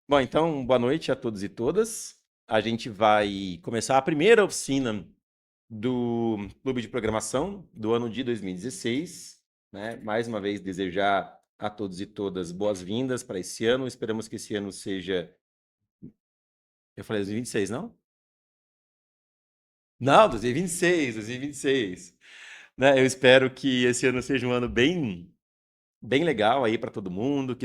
Bom, então, boa noite a todos e todas. A gente vai começar a primeira oficina do Clube de Programação do ano de 2016, né? Mais uma vez, desejar a todos e todas boas-vindas para esse ano. Esperamos que esse ano seja. Eu falei 2026, não? Não, 2026, 2026. Né? Eu espero que esse ano seja um ano bem legal aí para todo mundo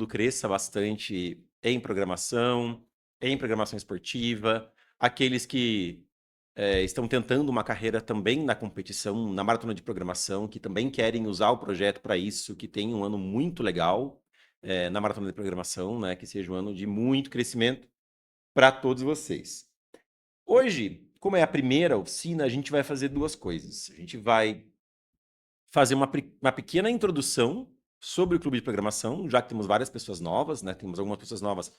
cresça bastante em programação esportiva, aqueles que estão tentando uma carreira também na competição, na maratona de programação, que também querem usar o projeto para isso, que tem um ano muito legal na maratona de programação, né? Que seja um ano de muito crescimento para todos vocês. Hoje, como é a primeira oficina, a gente vai fazer duas coisas. A gente vai fazer uma pequena introdução sobre o clube de programação, já que temos várias pessoas novas, né? Temos algumas pessoas novas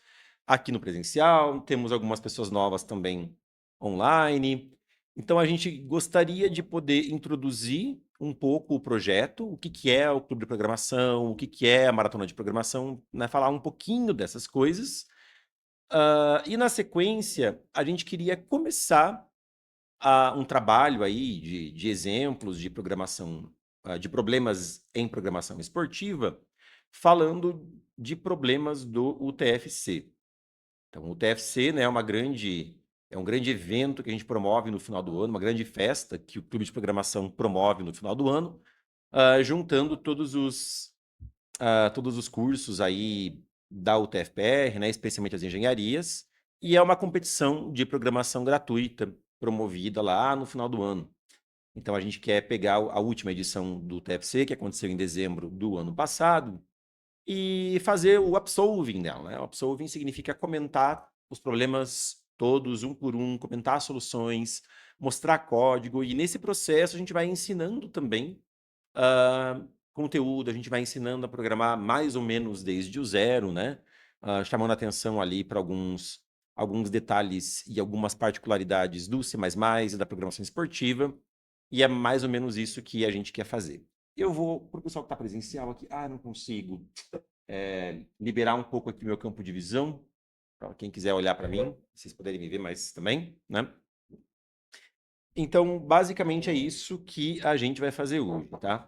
aqui no presencial, temos algumas pessoas novas também online. Então a gente gostaria de poder introduzir um pouco o projeto, o que que é o clube de programação, o que que é a maratona de programação, né? Falar um pouquinho dessas coisas. E na sequência, a gente queria começar um trabalho aí de exemplos de programação, de problemas em programação esportiva, falando de problemas do UTFC. Então, o UTFC, né, é um grande evento que a gente promove no final do ano, uma grande festa que o Clube de Programação promove no final do ano, juntando todos os cursos aí da UTFPR, né, especialmente as engenharias, e é uma competição de programação gratuita promovida lá no final do ano. Então a gente quer pegar a última edição do TFC, que aconteceu em dezembro do ano passado, e fazer o upsolving dela, né? O upsolving significa comentar os problemas todos, um por um, comentar as soluções, mostrar código, e nesse processo a gente vai ensinando também conteúdo, a gente vai ensinando a programar mais ou menos desde o zero, né? Chamando atenção ali para alguns detalhes e algumas particularidades do C++ e da programação esportiva, e é mais ou menos isso que a gente quer fazer. Eu vou, para o pessoal que está presencial aqui, não consigo liberar um pouco aqui meu campo de visão, para quem quiser olhar para mim, vocês poderem me ver mais também, né? Então, basicamente é isso que a gente vai fazer hoje, tá?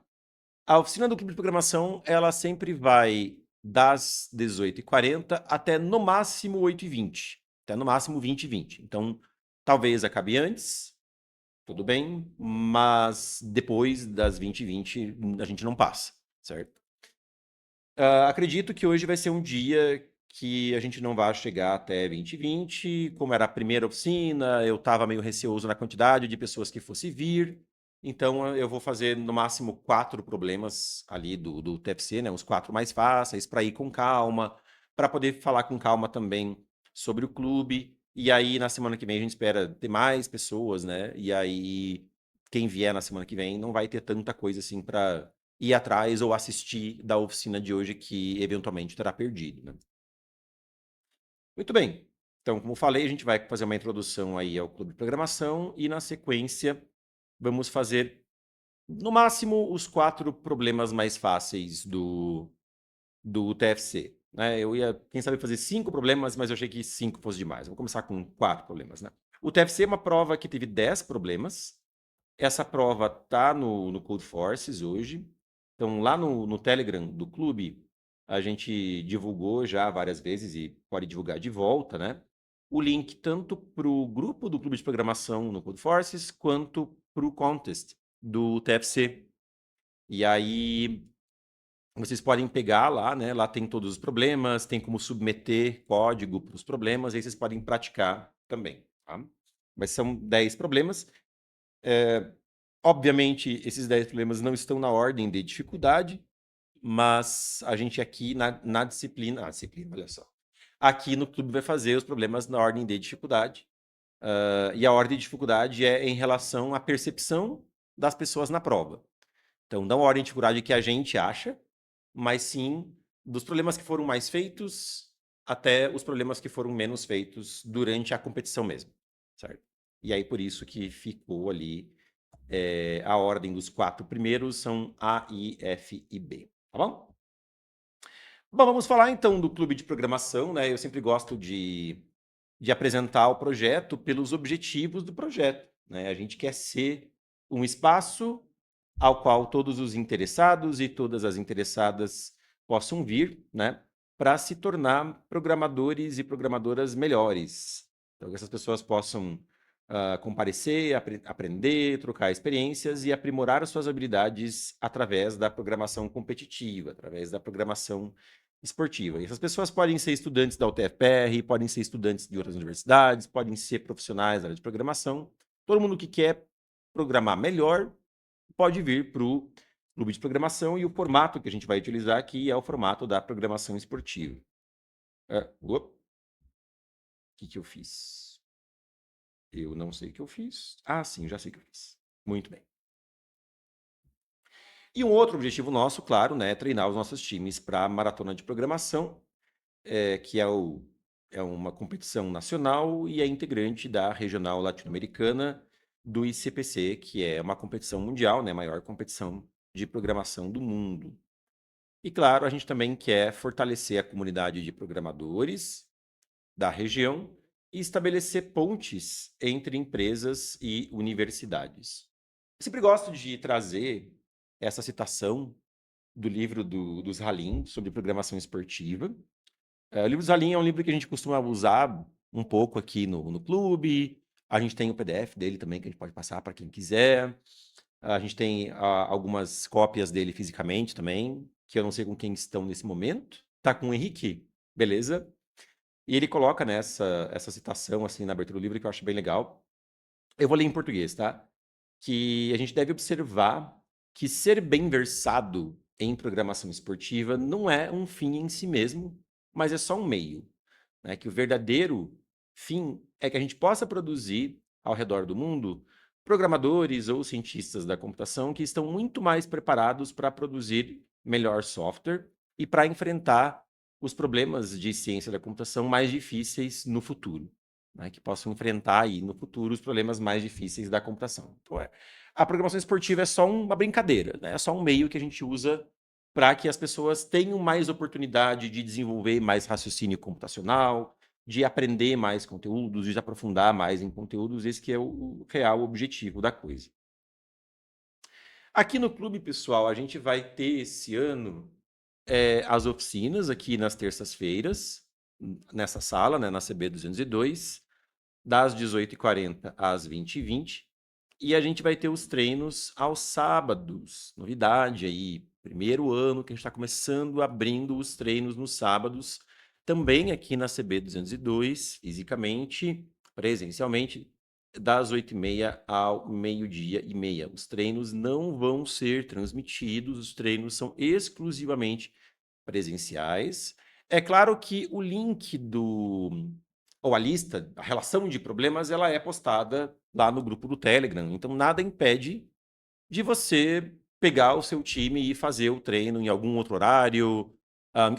A oficina do Clube de Programação, ela sempre vai das 18h40 até no máximo 8h20. Até no máximo 20h20. Então, talvez acabe antes, tudo bem, mas depois das 20h20 a gente não passa, certo? Acredito que hoje vai ser um dia que a gente não vai chegar até 20h20. Como era a primeira oficina, eu estava meio receoso na quantidade de pessoas que fosse vir. Então, eu vou fazer no máximo 4 problemas ali do TFC, né? Os 4 mais fáceis, para ir com calma, para poder falar com calma também sobre o clube. E aí, na semana que vem, a gente espera ter mais pessoas, né? E aí, quem vier na semana que vem não vai ter tanta coisa assim para ir atrás ou assistir da oficina de hoje que eventualmente terá perdido, né? Muito bem. Então, como falei, a gente vai fazer uma introdução aí ao clube de programação e na sequência vamos fazer no máximo os 4 problemas mais fáceis do TFC. Né? Eu ia, quem sabe, fazer 5 problemas, mas eu achei que 5 fosse demais. Vou começar com 4 problemas, né? O TFC é uma prova que teve 10 problemas. Essa prova tá no Codeforces hoje. Então, lá no Telegram do clube, a gente divulgou já várias vezes e pode divulgar de volta, né? O link tanto para o grupo do clube de programação no Codeforces, quanto para o contest do TFC. E aí, vocês podem pegar lá, né? Lá tem todos os problemas, tem como submeter código para os problemas, e aí vocês podem praticar também, tá? Mas são 10 problemas. Obviamente, esses 10 problemas não estão na ordem de dificuldade, mas a gente aqui na disciplina, olha só. Aqui no clube vai fazer os problemas na ordem de dificuldade. E a ordem de dificuldade é em relação à percepção das pessoas na prova. Então, não a ordem de dificuldade que a gente acha, mas sim dos problemas que foram mais feitos até os problemas que foram menos feitos durante a competição mesmo, certo? E aí, por isso que ficou ali a ordem dos 4 primeiros são A, I, F e B, tá bom? Bom, vamos falar então do clube de programação, né? Eu sempre gosto de apresentar o projeto pelos objetivos do projeto, né? A gente quer ser um espaço ao qual todos os interessados e todas as interessadas possam vir, né? Para se tornar programadores e programadoras melhores. Então, que essas pessoas possam comparecer, aprender, trocar experiências e aprimorar as suas habilidades através da programação competitiva, através da programação esportiva. E essas pessoas podem ser estudantes da UTFPR, podem ser estudantes de outras universidades, podem ser profissionais da área de programação. Todo mundo que quer programar melhor pode vir para o clube de programação e o formato que a gente vai utilizar aqui é o formato da programação esportiva. O que eu fiz? Eu não sei o que eu fiz. Ah, sim, já sei o que eu fiz. Muito bem. E um outro objetivo nosso, claro, né, é treinar os nossos times para a maratona de programação, que é uma competição nacional e é integrante da regional latino-americana do ICPC, que é uma competição mundial, né, a maior competição de programação do mundo. E claro, a gente também quer fortalecer a comunidade de programadores da região e estabelecer pontes entre empresas e universidades. Eu sempre gosto de trazer essa citação do livro dos Halim sobre programação esportiva. O livro dos Halim é um livro que a gente costuma usar um pouco aqui no clube. A gente tem o PDF dele também que a gente pode passar para quem quiser. A gente tem algumas cópias dele fisicamente também, que eu não sei com quem estão nesse momento. Tá com o Henrique? Beleza. E ele coloca nessa essa citação assim na abertura do livro que eu acho bem legal. Eu vou ler em português, tá? Que a gente deve observar que ser bem versado em programação esportiva não é um fim em si mesmo, mas é só um meio, né? Que o verdadeiro fim é que a gente possa produzir ao redor do mundo programadores ou cientistas da computação que estão muito mais preparados para produzir melhor software e para enfrentar os problemas de ciência da computação mais difíceis no futuro, né? Que possam enfrentar aí no futuro os problemas mais difíceis da computação. Então, a programação esportiva é só uma brincadeira, né? É só um meio que a gente usa para que as pessoas tenham mais oportunidade de desenvolver mais raciocínio computacional, de aprender mais conteúdos, de se aprofundar mais em conteúdos. Esse que é o real objetivo da coisa. Aqui no clube, pessoal, a gente vai ter esse ano as oficinas aqui nas terças-feiras, nessa sala, né, na CB 202, das 18h40 às 20h20. E a gente vai ter os treinos aos sábados. Novidade aí, primeiro ano que a gente está começando abrindo os treinos nos sábados, também aqui na CB 202, fisicamente, presencialmente, das 8h30 ao meio-dia e meia. Os treinos não vão ser transmitidos, os treinos são exclusivamente presenciais. É claro que o link ou a lista, a relação de problemas, ela é postada lá no grupo do Telegram. Então, nada impede de você pegar o seu time e fazer o treino em algum outro horário,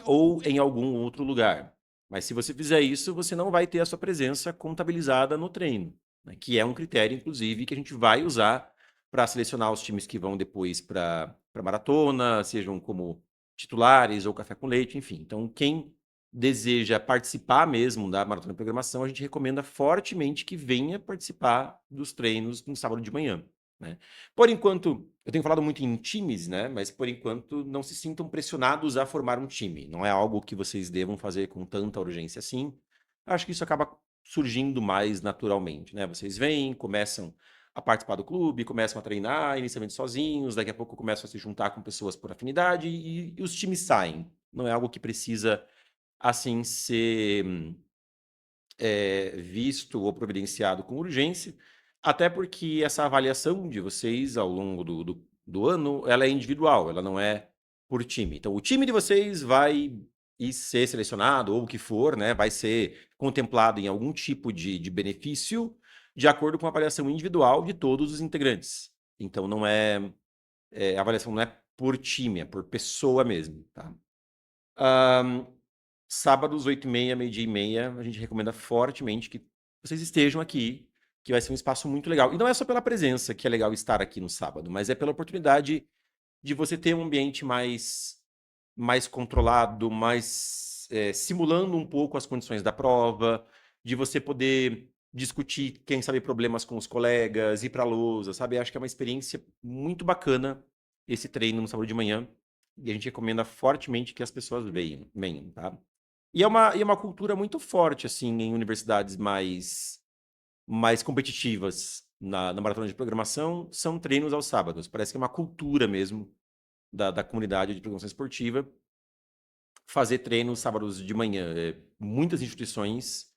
ou em algum outro lugar. Mas se você fizer isso, você não vai ter a sua presença contabilizada no treino, né? Que é um critério, inclusive, que a gente vai usar para selecionar os times que vão depois para a maratona, sejam como titulares ou café com leite, enfim. Então, quem deseja participar mesmo da maratona de programação, a gente recomenda fortemente que venha participar dos treinos no sábado de manhã, né? Por enquanto, eu tenho falado muito em times, né? Mas por enquanto não se sintam pressionados a formar um time. Não é algo que vocês devam fazer com tanta urgência assim. Acho que isso acaba surgindo mais naturalmente, né? Vocês vêm, começam a participar do clube, começam a treinar, inicialmente sozinhos, daqui a pouco começam a se juntar com pessoas por afinidade e os times saem. Não é algo que precisa, assim, ser visto ou providenciado com urgência, até porque essa avaliação de vocês ao longo do ano, ela é individual, ela não é por time. Então, o time de vocês vai ser selecionado, ou o que for, né, vai ser contemplado em algum tipo de benefício de acordo com a avaliação individual de todos os integrantes. Então, não a avaliação não é por time, é por pessoa mesmo, tá? Sábados, 8h30, meio-dia e meia, a gente recomenda fortemente que vocês estejam aqui, que vai ser um espaço muito legal. E não é só pela presença que é legal estar aqui no sábado, mas é pela oportunidade de você ter um ambiente mais mais controlado, mais simulando um pouco as condições da prova, de você poder discutir, quem sabe, problemas com os colegas, ir para a lousa, sabe? Acho que é uma experiência muito bacana esse treino no sábado de manhã. E a gente recomenda fortemente que as pessoas venham, tá? E é uma cultura muito forte, assim, em universidades mais competitivas na maratona de programação, são treinos aos sábados. Parece que é uma cultura mesmo da comunidade de programação esportiva fazer treinos sábados de manhã. Muitas instituições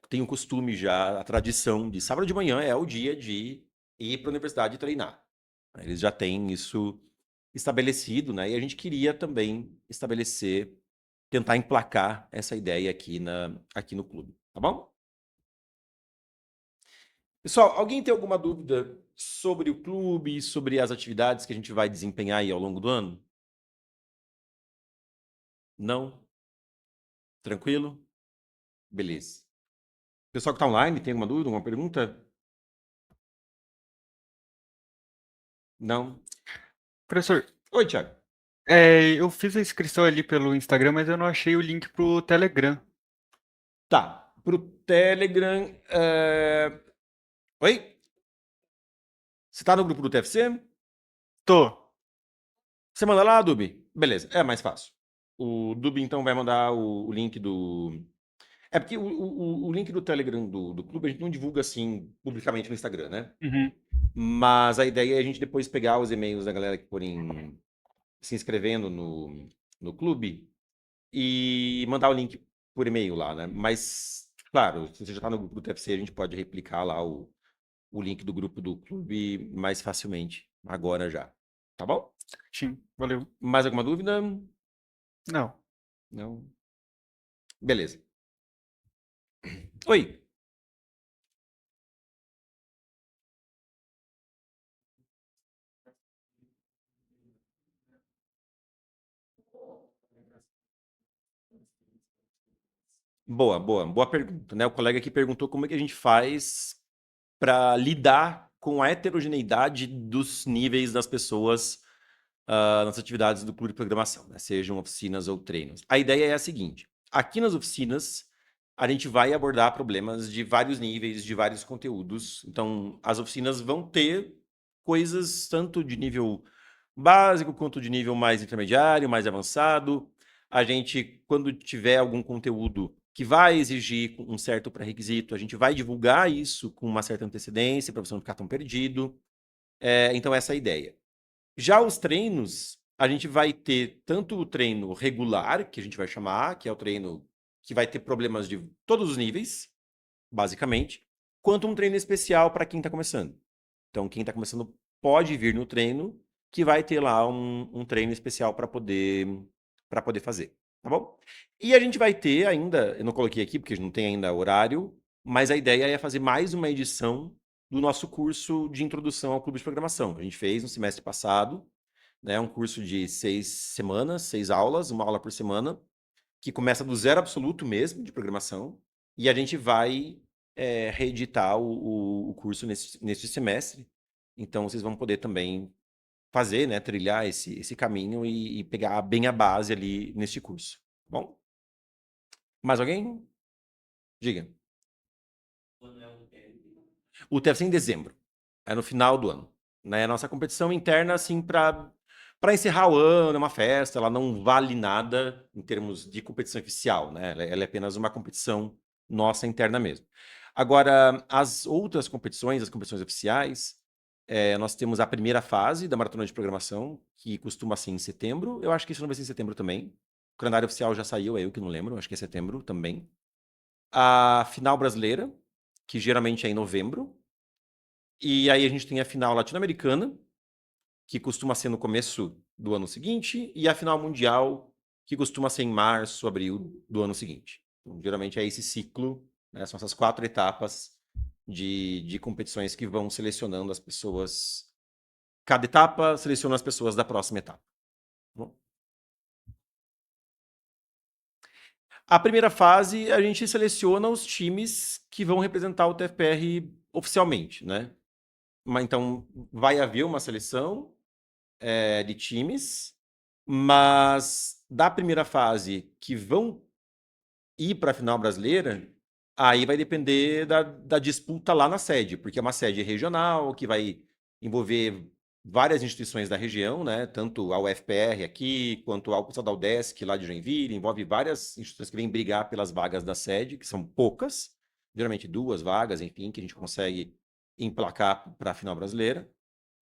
têm o costume já, a tradição de sábado de manhã é o dia de ir para a universidade treinar. Eles já têm isso estabelecido, né? E a gente queria também estabelecer, tentar emplacar essa ideia aqui no clube, tá bom? Pessoal, alguém tem alguma dúvida sobre o clube, sobre as atividades que a gente vai desempenhar aí ao longo do ano? Não? Tranquilo? Beleza. Pessoal que está online, tem alguma dúvida, alguma pergunta? Não? Professor, Oi, Thiago. eu fiz a inscrição ali pelo Instagram, mas eu não achei o link pro Telegram. Tá. Pro Telegram. Oi? Você tá no grupo do TFC? Tô. Você manda lá, Dubi? Beleza, é mais fácil. O Dubi, então, vai mandar o link do. É porque o link do Telegram do clube a gente não divulga assim publicamente no Instagram, né? Uhum. Mas a ideia é a gente depois pegar os e-mails da galera que forem se inscrevendo no clube e mandar o link por e-mail lá, né? Mas, claro, se você já está no grupo do TFC, a gente pode replicar lá o link do grupo do clube mais facilmente, agora já. Tá bom? Certinho. Valeu. Mais alguma dúvida? Não. Não? Beleza. Oi. Boa, boa, boa pergunta, né? O colega aqui perguntou como é que a gente faz para lidar com a heterogeneidade dos níveis das pessoas nas atividades do clube de programação, né? Sejam oficinas ou treinos. A ideia é a seguinte: aqui nas oficinas, a gente vai abordar problemas de vários níveis, de vários conteúdos. Então, as oficinas vão ter coisas tanto de nível básico quanto de nível mais intermediário, mais avançado. A gente, quando tiver algum conteúdo que vai exigir um certo pré-requisito, a gente vai divulgar isso com uma certa antecedência para você não ficar tão perdido. Então, essa é a ideia. Já os treinos, a gente vai ter tanto o treino regular, que a gente vai chamar, que é o treino que vai ter problemas de todos os níveis, basicamente, quanto um treino especial para quem está começando. Então, quem está começando pode vir no treino, que vai ter lá um treino especial para poder fazer, tá bom? E a gente vai ter ainda, eu não coloquei aqui porque não tem ainda horário, mas a ideia é fazer mais uma edição do nosso curso de introdução ao clube de programação. A gente fez no semestre passado, né? Um curso de 6 semanas, 6 aulas, uma aula por semana, que começa do zero absoluto mesmo de programação, e a gente vai reeditar o curso nesse semestre. Então, vocês vão poder também fazer, né, trilhar esse caminho e pegar bem a base ali neste curso. Bom, mais alguém? Diga. O TFC em dezembro, é no final do ano. Né? A nossa competição interna, assim, para encerrar o ano, é uma festa, ela não vale nada em termos de competição oficial, né? Ela é apenas uma competição nossa interna mesmo. Agora, as outras competições, as competições oficiais, nós temos a primeira fase da maratona de programação, que costuma ser em setembro. Eu acho que isso não vai ser em setembro também. O calendário oficial já saiu, eu que não lembro, acho que é setembro também. A final brasileira, que geralmente é em novembro. E aí a gente tem a final latino-americana, que costuma ser no começo do ano seguinte, e a final mundial, que costuma ser em março, abril do ano seguinte. Então, geralmente é esse ciclo, né? São essas 4 etapas de competições que vão selecionando as pessoas. Cada etapa seleciona as pessoas da próxima etapa. Bom, a primeira fase, a gente seleciona os times que vão representar o TFPR oficialmente, né? Então, vai haver uma seleção de times. Mas da primeira fase que vão ir para a final brasileira, aí vai depender da disputa lá na sede, porque é uma sede regional que vai envolver várias instituições da região, né? Tanto a UFPR aqui, quanto a pessoal da UDESC lá de Joinville, envolve várias instituições que vêm brigar pelas vagas da sede, que são poucas, geralmente 2 vagas, enfim, que a gente consegue emplacar para a final brasileira.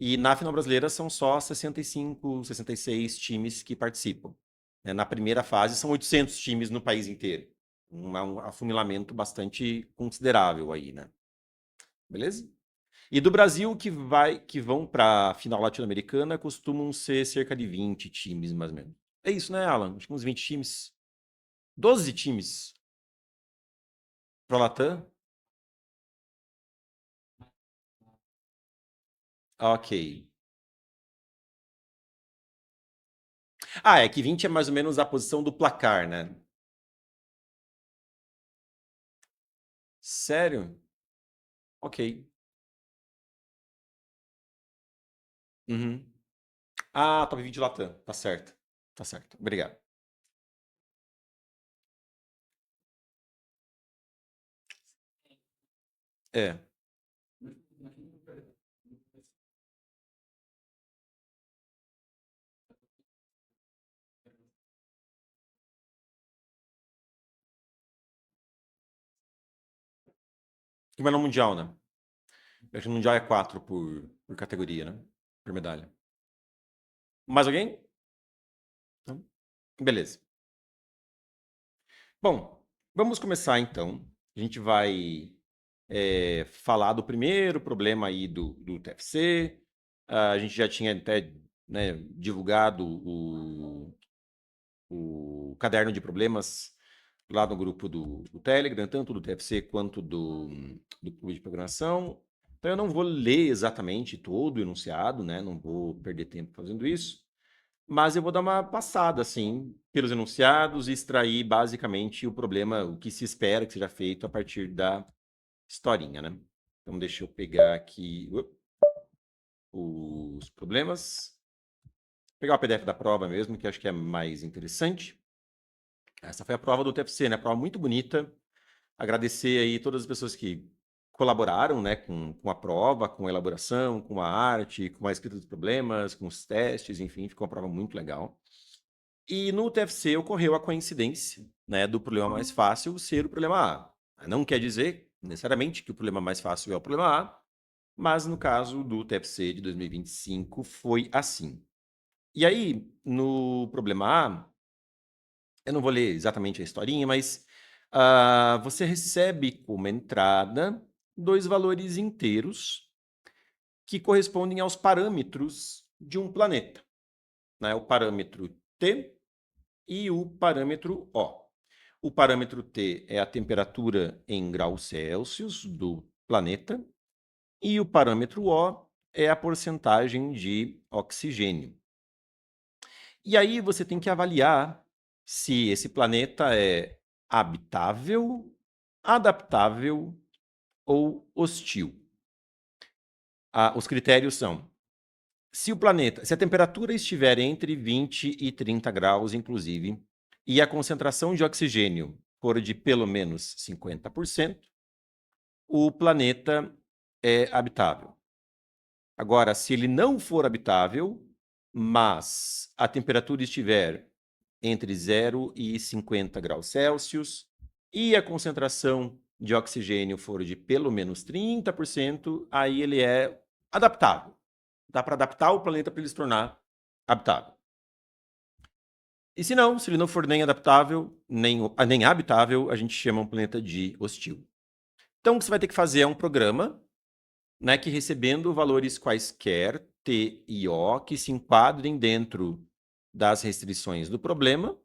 E na final brasileira são só 65, 66 times que participam. Né? Na primeira fase são 800 times no país inteiro. Um afunilamento bastante considerável aí, né? Beleza? E do Brasil que vão para a final latino-americana costumam ser cerca de 20 times, mais ou menos. É isso, né, Alan? Acho que uns 20 times. 12 times para Latam. Ok. Ah, é que 20 é mais ou menos a posição do placar, né? Sério? Ok. Uhum. Ah, top 20 Latam. Tá certo. Tá certo. Obrigado. É. Mas no Mundial, né? Acho que no Mundial é 4 por categoria, né? Por medalha. Mais alguém? Não? Beleza. Bom, vamos começar então. A gente vai falar do primeiro problema aí do TFC. A gente já tinha até, né, divulgado o caderno de problemas lá no grupo do Telegram, tanto do TFC quanto do clube de programação. Então eu não vou ler exatamente todo o enunciado, né? Não vou perder tempo fazendo isso. Mas eu vou dar uma passada, assim, pelos enunciados e extrair basicamente o problema, o que se espera que seja feito a partir da historinha, né? Então, deixa eu pegar aqui os problemas. Vou pegar o PDF da prova mesmo, que acho que é mais interessante. Essa foi a prova do TFC, né? Prova muito bonita. Agradecer aí todas as pessoas que colaboraram, né, com a prova, com a elaboração, com a arte, com a escrita dos problemas, com os testes, enfim, ficou uma prova muito legal. E no TFC ocorreu a coincidência, né, do problema mais fácil ser o problema A. Não quer dizer necessariamente que o problema mais fácil é o problema A, mas no caso do TFC de 2025 foi assim. E aí, no problema A, eu não vou ler exatamente a historinha, mas você recebe como entrada 2 valores inteiros que correspondem aos parâmetros de um planeta, né? O parâmetro T e o parâmetro O. O parâmetro T é a temperatura em graus Celsius do planeta e o parâmetro O é a porcentagem de oxigênio. E aí você tem que avaliar se esse planeta é habitável, adaptável ou hostil. Os critérios são: se a temperatura estiver entre 20 e 30 graus, inclusive, e a concentração de oxigênio for de pelo menos 50%, o planeta é habitável. Agora, se ele não for habitável, mas a temperatura estiver entre 0 e 50 graus Celsius e a concentração de oxigênio for de pelo menos 30%, aí ele é adaptável. Dá para adaptar o planeta para ele se tornar habitável. E se não, se ele não for nem adaptável, nem habitável, a gente chama um planeta de hostil. Então, o que você vai ter que fazer é um programa, né, que recebendo valores quaisquer, T e O, que se enquadrem dentro das restrições do problema,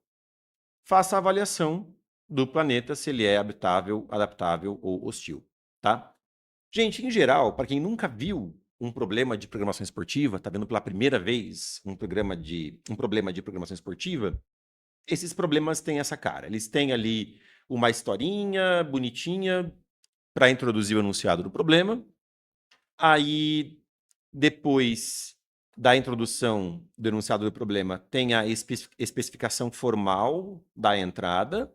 faça a avaliação do planeta se ele é habitável, adaptável ou hostil, tá? Gente, em geral, para quem nunca viu um problema de programação esportiva, está vendo pela primeira vez um problema de programação esportiva, esses problemas têm essa cara. Eles têm ali uma historinha bonitinha para introduzir o enunciado do problema. Aí, depois, da introdução do enunciado do problema tem a especificação formal da entrada,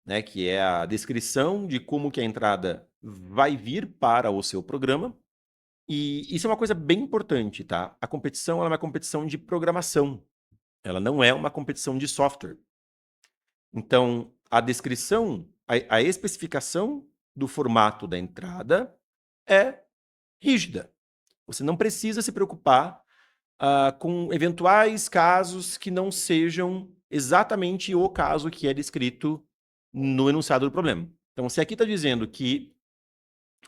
né, que é a descrição de como que a entrada vai vir para o seu programa. E isso é uma coisa bem importante, tá? A competição ela é uma competição de programação. Ela não é uma competição de software. Então, a descrição, a especificação do formato da entrada é rígida. Você não precisa se preocupar com eventuais casos que não sejam exatamente o caso que é descrito no enunciado do problema. Então, se aqui está dizendo que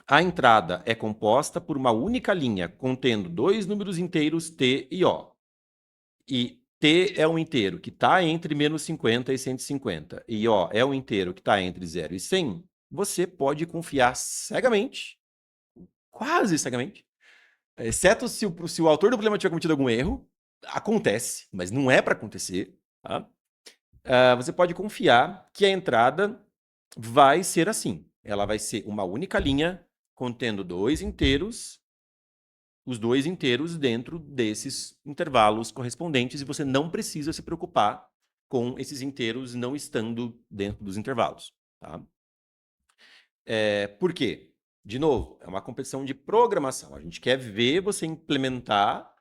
a entrada é composta por uma única linha contendo dois números inteiros t e o, e t é um inteiro que está entre menos 50 e 150, e o é um inteiro que está entre 0 e 100, você pode confiar cegamente, quase cegamente, exceto se o autor do problema tiver cometido algum erro, acontece, mas não é para acontecer, tá? Você pode confiar que a entrada vai ser assim. Ela vai ser uma única linha contendo dois inteiros, os dois inteiros dentro desses intervalos correspondentes, e você não precisa se preocupar com esses inteiros não estando dentro dos intervalos. Tá? Por quê? De novo, é uma competição de programação. A gente quer ver você implementar,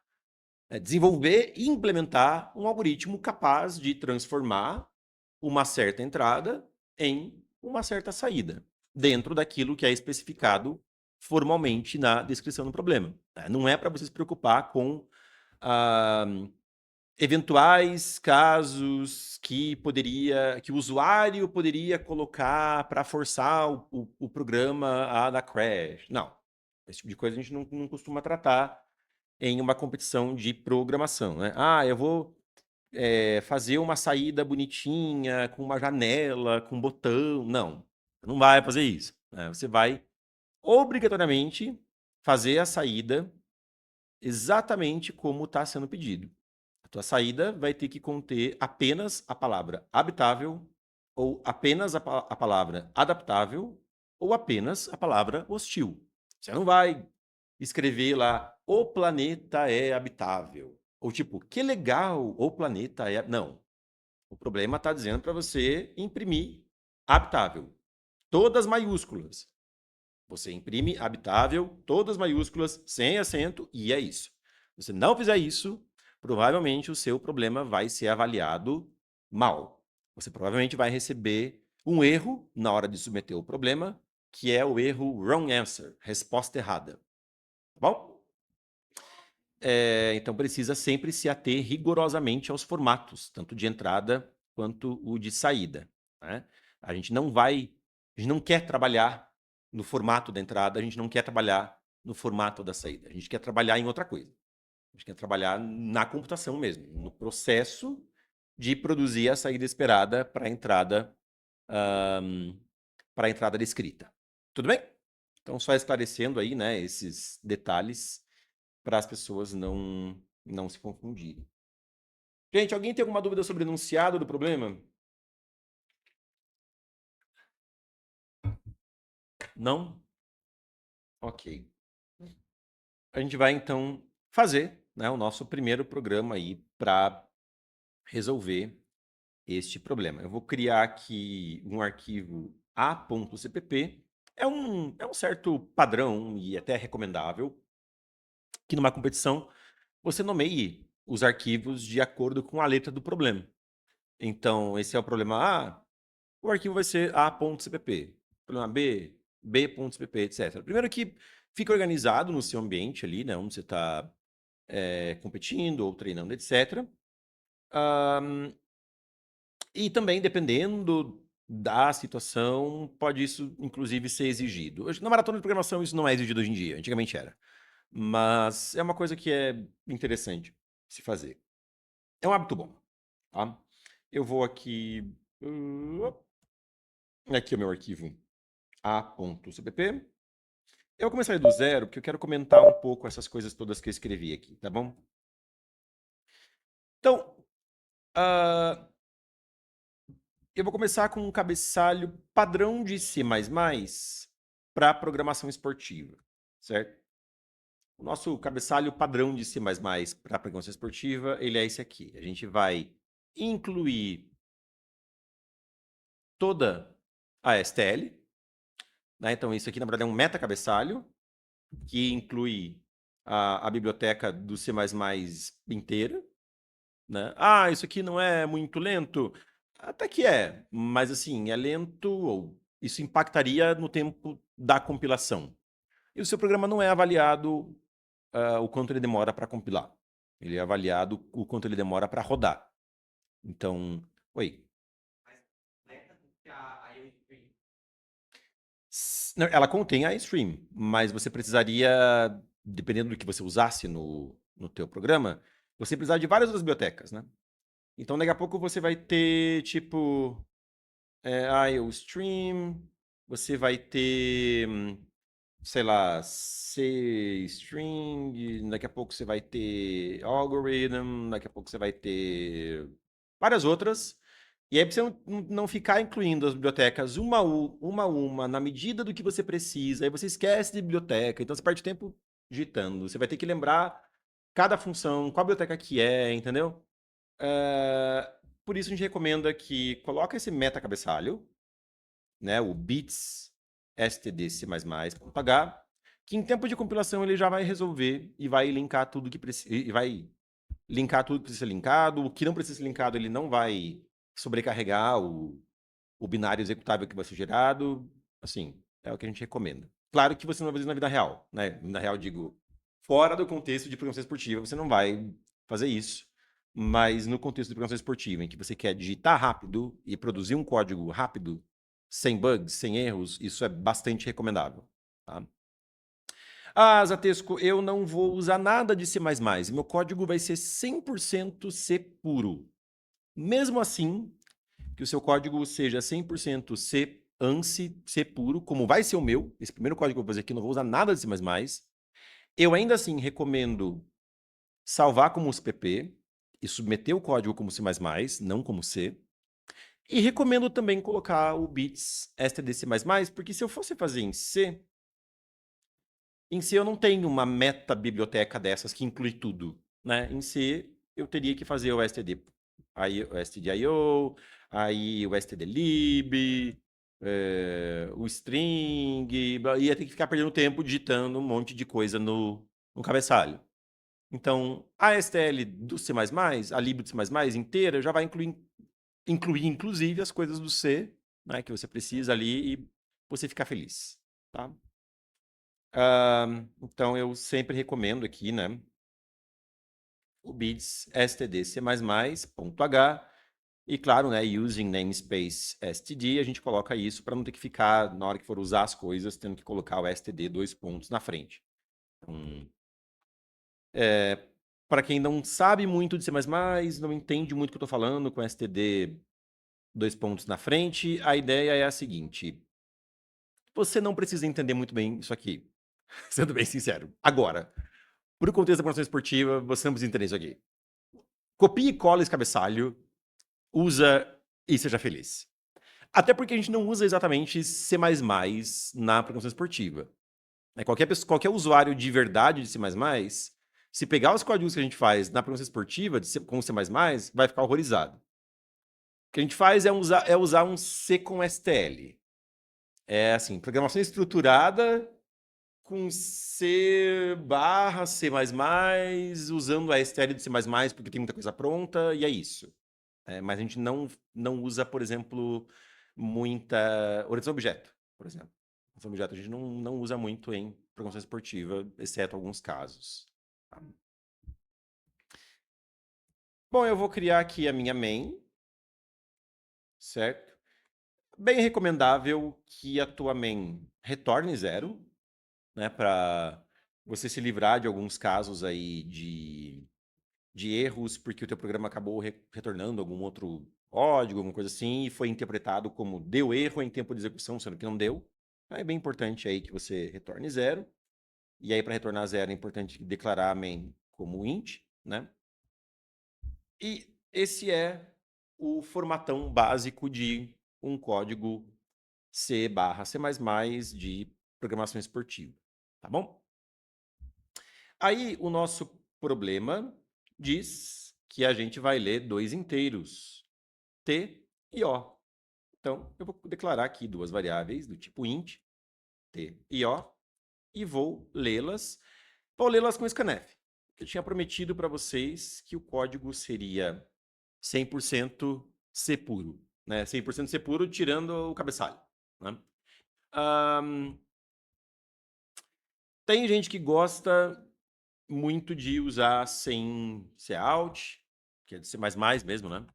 desenvolver e implementar um algoritmo capaz de transformar uma certa entrada em uma certa saída, dentro daquilo que é especificado formalmente na descrição do problema. Não é para você se preocupar com eventuais casos que o usuário poderia colocar para forçar o programa a dar crash. Não. Esse tipo de coisa a gente não costuma tratar em uma competição de programação, né? Eu vou fazer uma saída bonitinha, com uma janela, com um botão. Não, não vai fazer isso, né? Você vai obrigatoriamente fazer a saída exatamente como está sendo pedido. A tua saída vai ter que conter apenas a palavra habitável, ou apenas a palavra adaptável, ou apenas a palavra hostil. Você não vai escrever lá, o planeta é habitável. Ou tipo, que legal, o planeta é... Não. O problema está dizendo para você imprimir habitável. Todas maiúsculas. Você imprime habitável, todas maiúsculas, sem acento, e é isso. Se você não fizer isso, provavelmente o seu problema vai ser avaliado mal. Você provavelmente vai receber um erro na hora de submeter o problema, que é o erro wrong answer, resposta errada. Tá bom? Então precisa sempre se ater rigorosamente aos formatos, tanto de entrada quanto o de saída, né? A gente não quer trabalhar no formato da entrada, a gente não quer trabalhar no formato da saída, a gente quer trabalhar em outra coisa. A gente quer trabalhar na computação mesmo, no processo de produzir a saída esperada para a entrada, para a entrada descrita. Tudo bem? Então, só esclarecendo aí, né, esses detalhes para as pessoas não se confundirem. Gente, alguém tem alguma dúvida sobre o enunciado do problema? Não? Ok. A gente vai, então, fazer, né, o nosso primeiro programa aí para resolver este problema. Eu vou criar aqui um arquivo a.cpp. É um certo padrão e até recomendável que numa competição você nomeie os arquivos de acordo com a letra do problema. Então, esse é o problema A, o arquivo vai ser a.cpp. Problema B, b.cpp, etc. Primeiro que fica organizado no seu ambiente ali, né, onde você está competindo ou treinando, etc. E também, dependendo da situação, pode isso, inclusive, ser exigido. Na maratona de programação, isso não é exigido hoje em dia. Antigamente era. Mas é uma coisa que é interessante se fazer. É um hábito bom. Tá? Eu vou aqui... Aqui é o meu arquivo a.cpp. Eu vou começar do zero, porque eu quero comentar um pouco essas coisas todas que eu escrevi aqui, tá bom? Então, eu vou começar com um cabeçalho padrão de C++ para programação esportiva, certo? O nosso cabeçalho padrão de C++ para programação esportiva, ele é esse aqui. A gente vai incluir toda a STL, né? Então, isso aqui, na verdade, é um meta-cabeçalho, que inclui a biblioteca do C++ inteira, né? Ah, isso aqui não é muito lento? Até que é, mas assim, é lento, ou isso impactaria no tempo da compilação. E o seu programa não é avaliado o quanto ele demora para compilar. Ele é avaliado o quanto ele demora para rodar. Então, oi. Não, ela contém a stream, mas você precisaria, dependendo do que você usasse no teu programa, você precisar de várias outras bibliotecas, né? Então, daqui a pouco você vai ter, tipo, o stream, você vai ter, sei lá, C string, daqui a pouco você vai ter algorithm, daqui a pouco você vai ter várias outras. E aí, pra você não ficar incluindo as bibliotecas uma a uma, na medida do que você precisa, aí você esquece de biblioteca, então você perde tempo digitando. Você vai ter que lembrar cada função, qual biblioteca que é, entendeu? Eh, por isso a gente recomenda que coloque esse meta-cabeçalho, né, o bits stdc++.h, que em tempo de compilação ele já vai resolver e vai linkar tudo que precisa, e vai linkar tudo que precisa ser linkado, o que não precisa ser linkado ele não vai sobrecarregar o binário executável que vai ser gerado, assim, é o que a gente recomenda. Claro que você não vai fazer isso na vida real, né? Na vida real, digo, fora do contexto de programação esportiva, você não vai fazer isso, mas no contexto de programação esportiva, em que você quer digitar rápido e produzir um código rápido, sem bugs, sem erros, isso é bastante recomendável, tá? Ah, Zatesco, eu não vou usar nada de C++, meu código vai ser 100% C puro. Mesmo assim, que o seu código seja 100% C, ANSI, C puro, como vai ser o meu, esse primeiro código que eu vou fazer aqui, não vou usar nada de C++, eu ainda assim recomendo salvar como CPP e submeter o código como C++, não como C. E recomendo também colocar o bits stdc++, porque se eu fosse fazer em C eu não tenho uma meta biblioteca dessas que inclui tudo, né? Em C eu teria que fazer o std, aí o stdio, aí o stdlib, o string, ia ter que ficar perdendo tempo digitando um monte de coisa no cabeçalho. Então, a STL do C++, a lib do C++ inteira, já vai incluir inclusive as coisas do C, né, que você precisa ali e você ficar feliz, tá? Então, eu sempre recomendo aqui, né, o bits std_c++.h e, claro, né, using namespace std, a gente coloca isso para não ter que ficar, na hora que for usar as coisas, tendo que colocar o std dois pontos na frente. Então, para quem não sabe muito de C++, não entende muito o que eu estou falando com std dois pontos na frente, a ideia é a seguinte: você não precisa entender muito bem isso aqui, sendo bem sincero. Agora, por contexto da programação esportiva, você não precisa entender isso aqui. Copie e cola esse cabeçalho, usa e seja feliz. Até porque a gente não usa exatamente C++ na programação esportiva. Qualquer usuário de verdade de C++, se pegar os códigos que a gente faz na programação esportiva com C++, vai ficar horrorizado. O que a gente faz é usar um C com STL. É assim, programação estruturada com C barra C++, usando a STL do C++, porque tem muita coisa pronta, e é isso. Mas a gente não usa, por exemplo, muita orientação a objeto, por exemplo. Orientação a objeto a gente não usa muito em programação esportiva, exceto alguns casos. Tá? Bom, eu vou criar aqui a minha main, certo? Bem recomendável que a tua main retorne zero, né, para você se livrar de alguns casos aí de erros, porque o teu programa acabou retornando algum outro código, alguma coisa assim, e foi interpretado como deu erro em tempo de execução, sendo que não deu. É bem importante aí que você retorne zero. E aí, para retornar zero, é importante declarar a main como int, né? E esse é o formatão básico de um código C/C++ de programação esportiva, tá bom? Aí o nosso problema diz que a gente vai ler dois inteiros, t e o. Então, eu vou declarar aqui duas variáveis do tipo int, t e o, e vou lê-las. Vou lê-las com scanf. Eu tinha prometido para vocês que o código seria 100% C puro, né? 100% C puro tirando o cabeçalho, né? Tem gente que gosta muito de usar sem cout, que é de C++ mesmo, né?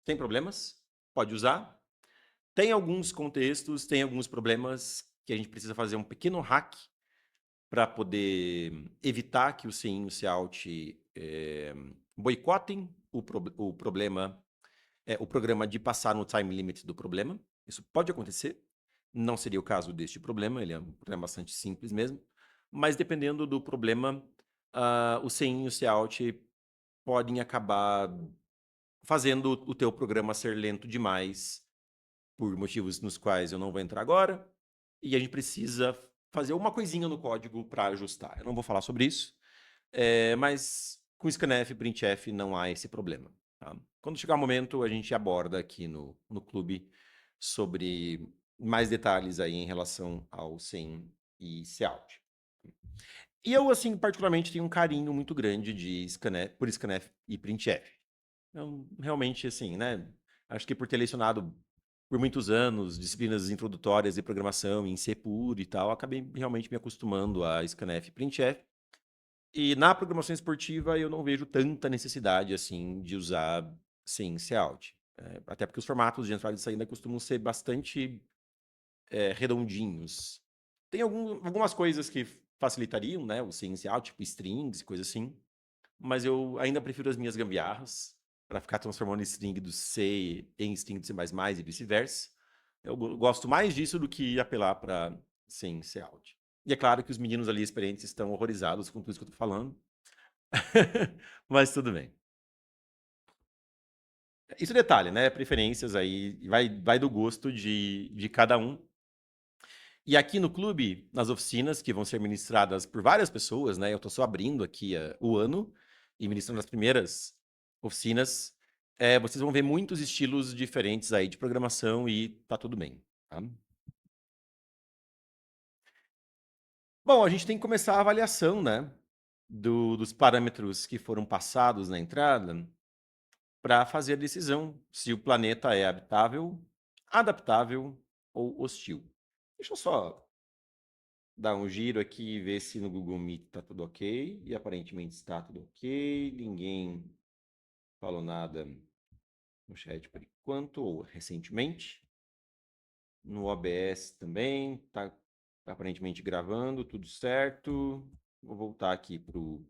Tem problemas, pode usar. Tem alguns contextos, tem alguns problemas que a gente precisa fazer um pequeno hack para poder evitar que o CIN e o cout boicotem o problema, o programa de passar no time limit do problema. Isso pode acontecer. Não seria o caso deste problema, ele é um problema bastante simples mesmo. Mas dependendo do problema, o CIN e o cout podem acabar fazendo o teu programa ser lento demais, por motivos nos quais eu não vou entrar agora, e a gente precisa fazer uma coisinha no código para ajustar. Eu não vou falar sobre isso, mas com scanf e printf não há esse problema. Tá? Quando chegar o momento, a gente aborda aqui no clube sobre mais detalhes aí em relação ao sem e cout. E eu, assim, particularmente tenho um carinho muito grande por scanf e printf. Eu, realmente, assim, né? Acho que por ter lecionado por muitos anos disciplinas introdutórias de programação em C puro e tal, acabei realmente me acostumando a scanf e printf. E na programação esportiva eu não vejo tanta necessidade assim de usar sem cout. Até porque os formatos de entrada e saída costumam ser bastante redondinhos. Tem algumas coisas que facilitariam, né, o sem cout, tipo strings e coisa assim, mas eu ainda prefiro as minhas gambiarras para ficar transformando string do C em string do C++ e vice-versa. Eu gosto mais disso do que apelar para sem cout. E é claro que os meninos ali experientes estão horrorizados com tudo isso que eu estou falando. Mas tudo bem. Isso é detalhe, né? Preferências aí, vai do gosto de cada um. E aqui no clube, nas oficinas que vão ser ministradas por várias pessoas, né? Eu estou só abrindo aqui o ano e ministrando as primeiras oficinas. Vocês vão ver muitos estilos diferentes aí de programação e tá tudo bem. Tá? Bom, a gente tem que começar a avaliação, né? Dos parâmetros que foram passados na entrada para fazer a decisão se o planeta é habitável, adaptável ou hostil. Deixa eu só dar um giro aqui e ver se no Google Meet está tudo ok. E aparentemente está tudo ok. Ninguém falou nada no chat por enquanto, ou recentemente. No OBS também, está aparentemente gravando, tudo certo. Vou voltar aqui pro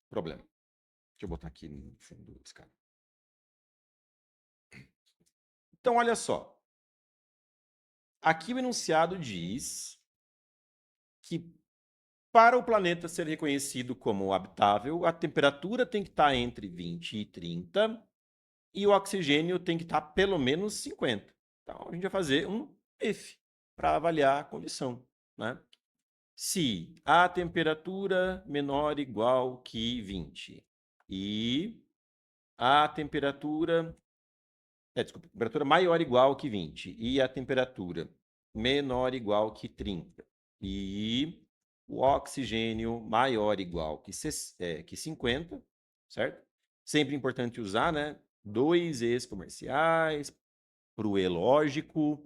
problema. Deixa eu botar aqui no fundo desse cara. Então, olha só. Aqui o enunciado diz que para o planeta ser reconhecido como habitável, a temperatura tem que estar entre 20 e 30 e o oxigênio tem que estar pelo menos 50. Então, a gente vai fazer um if para avaliar a condição, né? Se a temperatura menor ou igual que 20 e a temperatura desculpa, temperatura maior ou igual que 20 e a temperatura menor ou igual que 30 e o oxigênio maior ou igual que 50, certo? Sempre importante usar, né? Dois E's comerciais para o E lógico.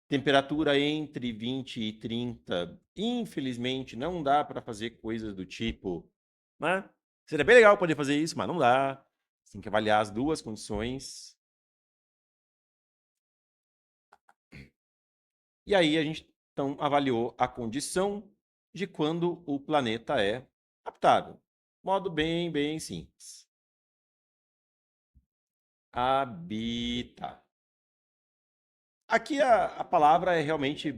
Temperatura entre 20 e 30, infelizmente, não dá para fazer coisas do tipo, né? Seria bem legal poder fazer isso, mas não dá. Você tem que avaliar as duas condições. E aí a gente então avaliou a condição de quando o planeta é habitável. Modo bem simples. Habitar. Aqui a palavra é realmente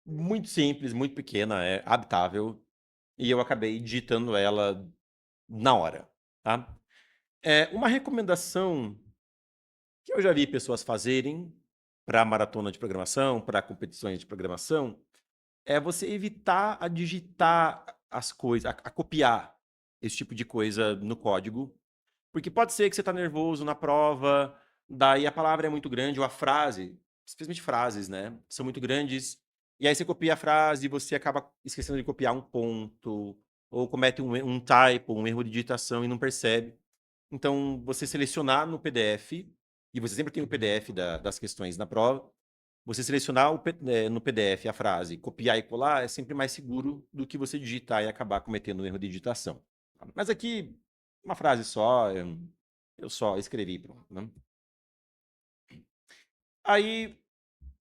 muito simples, muito pequena, é habitável, e eu acabei digitando ela na hora, tá? Uma recomendação que eu já vi pessoas fazerem para maratona de programação, para competições de programação, é você evitar a digitar as coisas, a copiar esse tipo de coisa no código, porque pode ser que você está nervoso na prova, daí a palavra é muito grande, ou a frase, especialmente frases, né? São muito grandes, e aí você copia a frase e você acaba esquecendo de copiar um ponto, ou comete um typo, um erro de digitação e não percebe. Então, você selecionar no PDF, e você sempre tem o PDF das questões na prova, você selecionar no PDF a frase, copiar e colar é sempre mais seguro do que você digitar e acabar cometendo um erro de digitação. Mas aqui, uma frase só, eu só escrevi, pronto, né? Aí,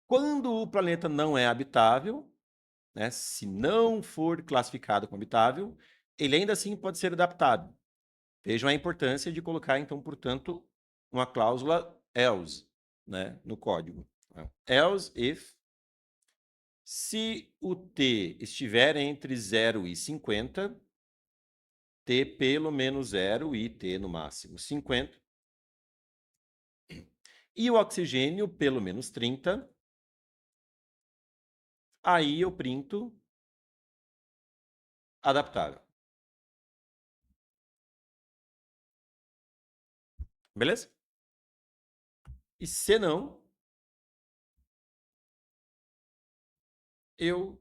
quando o planeta não é habitável, né, se não for classificado como habitável, ele ainda assim pode ser adaptado. Vejam a importância de colocar, então, portanto, uma cláusula else, né, no código. Else if, se o t estiver entre 0 e 50, t pelo menos 0 e t no máximo 50, e o oxigênio pelo menos 30, aí eu printo adaptável. Beleza? E se não, eu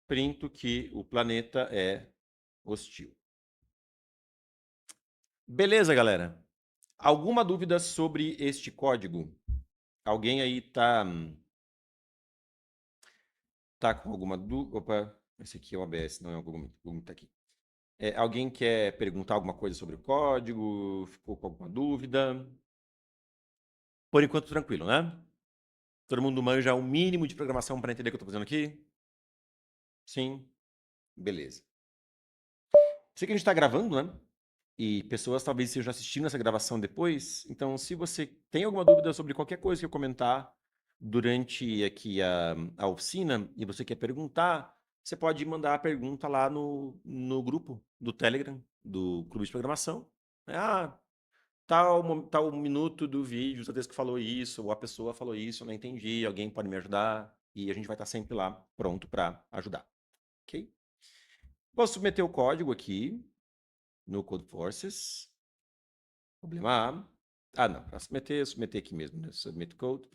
printo que o planeta é hostil. Beleza, galera? Alguma dúvida sobre este código? Alguém aí tá com alguma dúvida? Opa, esse aqui é o OBS, não é o Google Meet. O Google Meet tá aqui. Alguém quer perguntar alguma coisa sobre o código? Ficou com alguma dúvida? Por enquanto, tranquilo, né? Todo mundo manja o mínimo de programação para entender o que eu estou fazendo aqui? Sim? Beleza. Sei que a gente está gravando, né? E pessoas talvez estejam assistindo essa gravação depois. Então, se você tem alguma dúvida sobre qualquer coisa que eu comentar durante aqui a oficina e você quer perguntar, você pode mandar a pergunta lá no grupo do Telegram, do Clube de Programação. Ah, tal minuto do vídeo, o Tadesco falou isso, ou a pessoa falou isso, eu não entendi, alguém pode me ajudar? E a gente vai estar sempre lá pronto para ajudar, ok? Vou submeter o código aqui no Codeforces. Problema A. Ah, não, para submeter aqui mesmo, né? Submit code.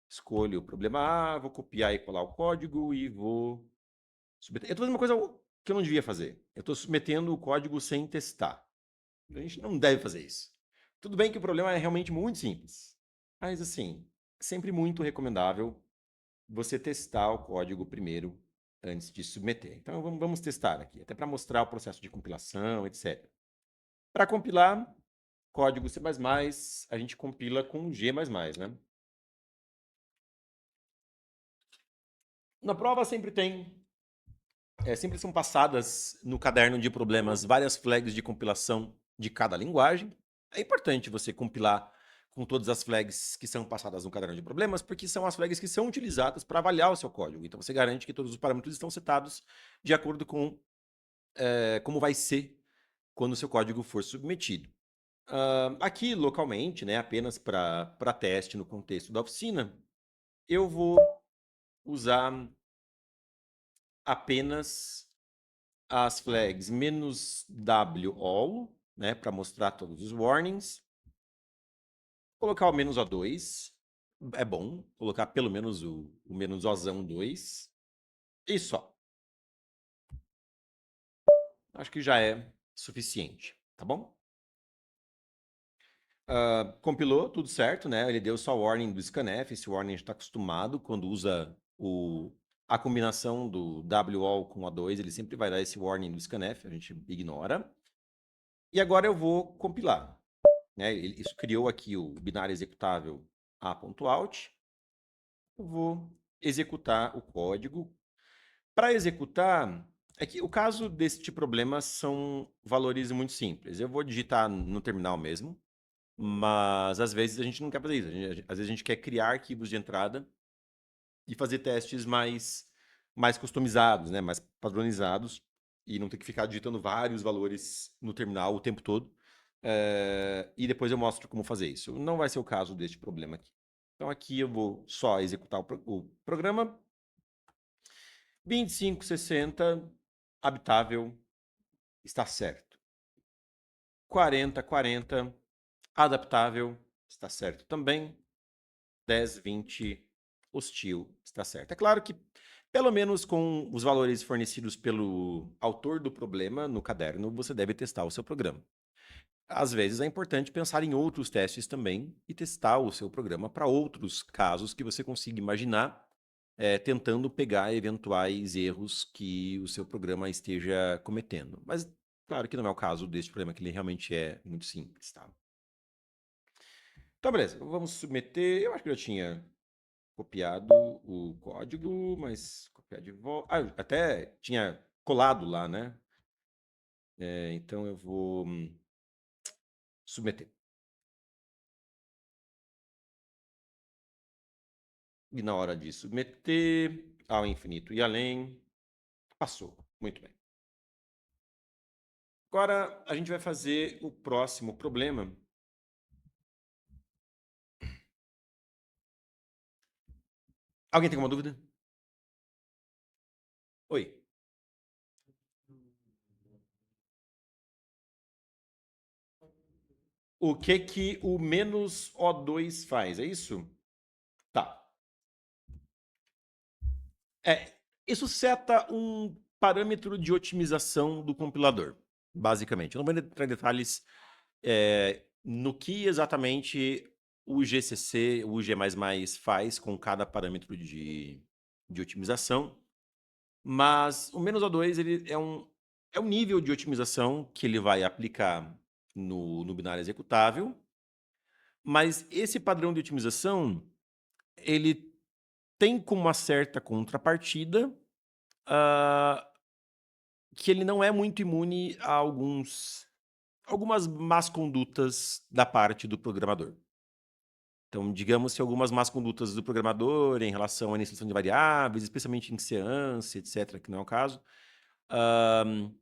Escolho o problema A, vou copiar e colar o código e vou submeter. Eu estou fazendo uma coisa que eu não devia fazer. Eu estou submetendo o código sem testar. A gente não deve fazer isso. Tudo bem que o problema é realmente muito simples. Mas, assim, sempre muito recomendável você testar o código primeiro antes de submeter. Então, vamos testar aqui, até para mostrar o processo de compilação, etc. Para compilar, código C++, a gente compila com G++, né? Na prova sempre são passadas no caderno de problemas várias flags de compilação de cada linguagem. É importante você compilar com todas as flags que são passadas no caderno de problemas, porque são as flags que são utilizadas para avaliar o seu código. Então você garante que todos os parâmetros estão setados de acordo com como vai ser quando o seu código for submetido. Aqui, localmente, né, apenas para teste no contexto da oficina, eu vou usar apenas as flags -w all, né, para mostrar todos os warnings. Colocar o -o2, é bom. Colocar pelo menos o -ozão 2. E só. Acho que já é suficiente, tá bom? Compilou, tudo certo, né? Ele deu só o warning do scanf. Esse warning a gente está acostumado quando usa a combinação do WAL com A2, ele sempre vai dar esse warning do scanf, a gente ignora. E agora eu vou compilar. Né? Isso criou aqui o binário executável A.out. Eu vou executar o código. Para executar, é que o caso deste problema são valores muito simples. Eu vou digitar no terminal mesmo, mas às vezes a gente não quer fazer isso. Às vezes a gente quer criar arquivos de entrada e fazer testes mais customizados, né? Mais padronizados, e não ter que ficar digitando vários valores no terminal o tempo todo. E depois eu mostro como fazer isso. Não vai ser o caso deste problema aqui. Então aqui eu vou só executar o programa. 25, 60, habitável, está certo. 40, 40, adaptável, está certo também. 10, 20, hostil, está certo. É claro que, pelo menos com os valores fornecidos pelo autor do problema no caderno, você deve testar o seu programa. Às vezes é importante pensar em outros testes também e testar o seu programa para outros casos que você consiga imaginar, tentando pegar eventuais erros que o seu programa esteja cometendo. Mas, claro que não é o caso deste problema, que ele realmente é muito simples, tá? Então, beleza. Vamos submeter. Eu acho que eu já tinha copiado o código, mas copiar de volta. Ah, eu até tinha colado lá, né? Então eu vou submeter. E na hora de submeter ao infinito e além, passou. Muito bem. Agora a gente vai fazer o próximo problema. Alguém tem alguma dúvida? Oi. O que o menos O2 faz? É isso? Tá. Isso seta um parâmetro de otimização do compilador, basicamente. Eu não vou entrar em detalhes no que exatamente o GCC, o G++ faz com cada parâmetro de otimização, mas o menos O2 ele é um nível de otimização que ele vai aplicar no binário executável, mas esse padrão de otimização ele tem como uma certa contrapartida ah, que ele não é muito imune a algumas más condutas da parte do programador. Então, digamos que algumas más condutas do programador em relação à inicialização de variáveis, especialmente em seance, etc., que não é o caso, hã,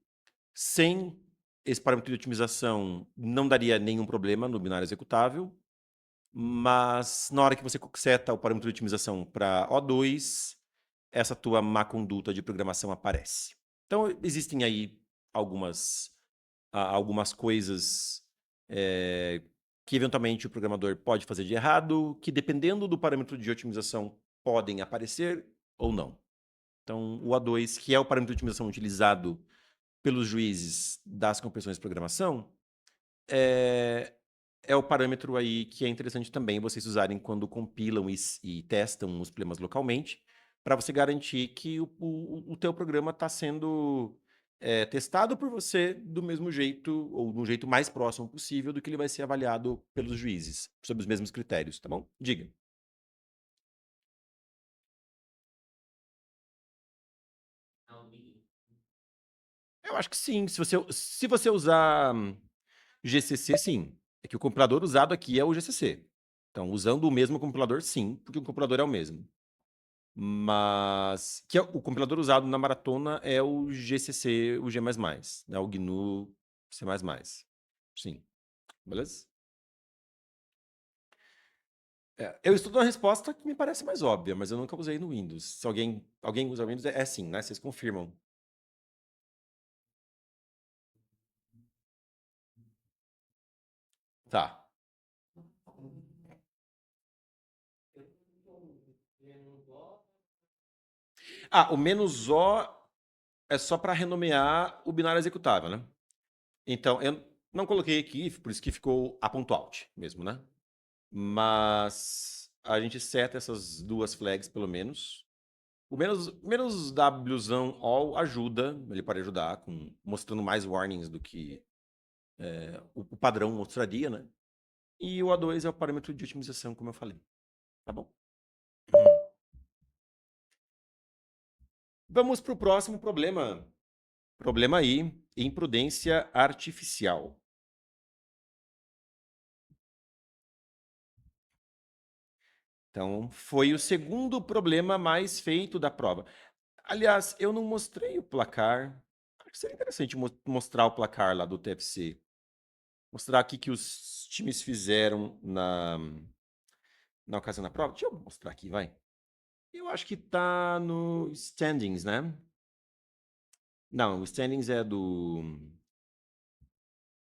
sem esse parâmetro de otimização, não daria nenhum problema no binário executável, mas na hora que você seta o parâmetro de otimização para O2, essa tua má conduta de programação aparece. Então, existem aí algumas, algumas coisas que eventualmente o programador pode fazer de errado, que dependendo do parâmetro de otimização podem aparecer ou não. Então, o O2, que é o parâmetro de otimização utilizado pelos juízes das compressões de programação, é, é o parâmetro aí que é interessante também vocês usarem quando compilam e testam os problemas localmente, para você garantir que o teu programa está sendo testado por você do mesmo jeito, ou do jeito mais próximo possível do que ele vai ser avaliado pelos juízes, sob os mesmos critérios, tá bom? Diga. Eu acho que sim. Se você usar GCC, sim. É que o compilador usado aqui é o GCC. Então, usando o mesmo compilador, sim, porque o compilador é o mesmo. Mas o compilador usado na maratona é o GCC, o G++, né? O GNU C++. Sim, beleza? Eu estudo uma resposta que me parece mais óbvia, mas eu nunca usei no Windows. Se alguém usa Windows, é sim, né? Vocês confirmam. Tá. O menos O é só para renomear o binário executável, né? Então, eu não coloquei aqui, por isso que ficou a ponto .alt mesmo, né? Mas a gente seta essas duas flags, pelo menos. O menos Wzão all ajuda, ele pode ajudar, mostrando mais warnings do que o padrão mostraria, né? E o A2 é o parâmetro de otimização, como eu falei. Tá bom? Vamos para o próximo problema. Problema aí, imprudência artificial. Então, foi o segundo problema mais feito da prova. Aliás, eu não mostrei o placar. Acho que seria interessante mostrar o placar lá do TFC. Mostrar aqui que os times fizeram na ocasião da prova. Deixa eu mostrar aqui, vai. Eu acho que tá no standings, né? Não, o standings é do...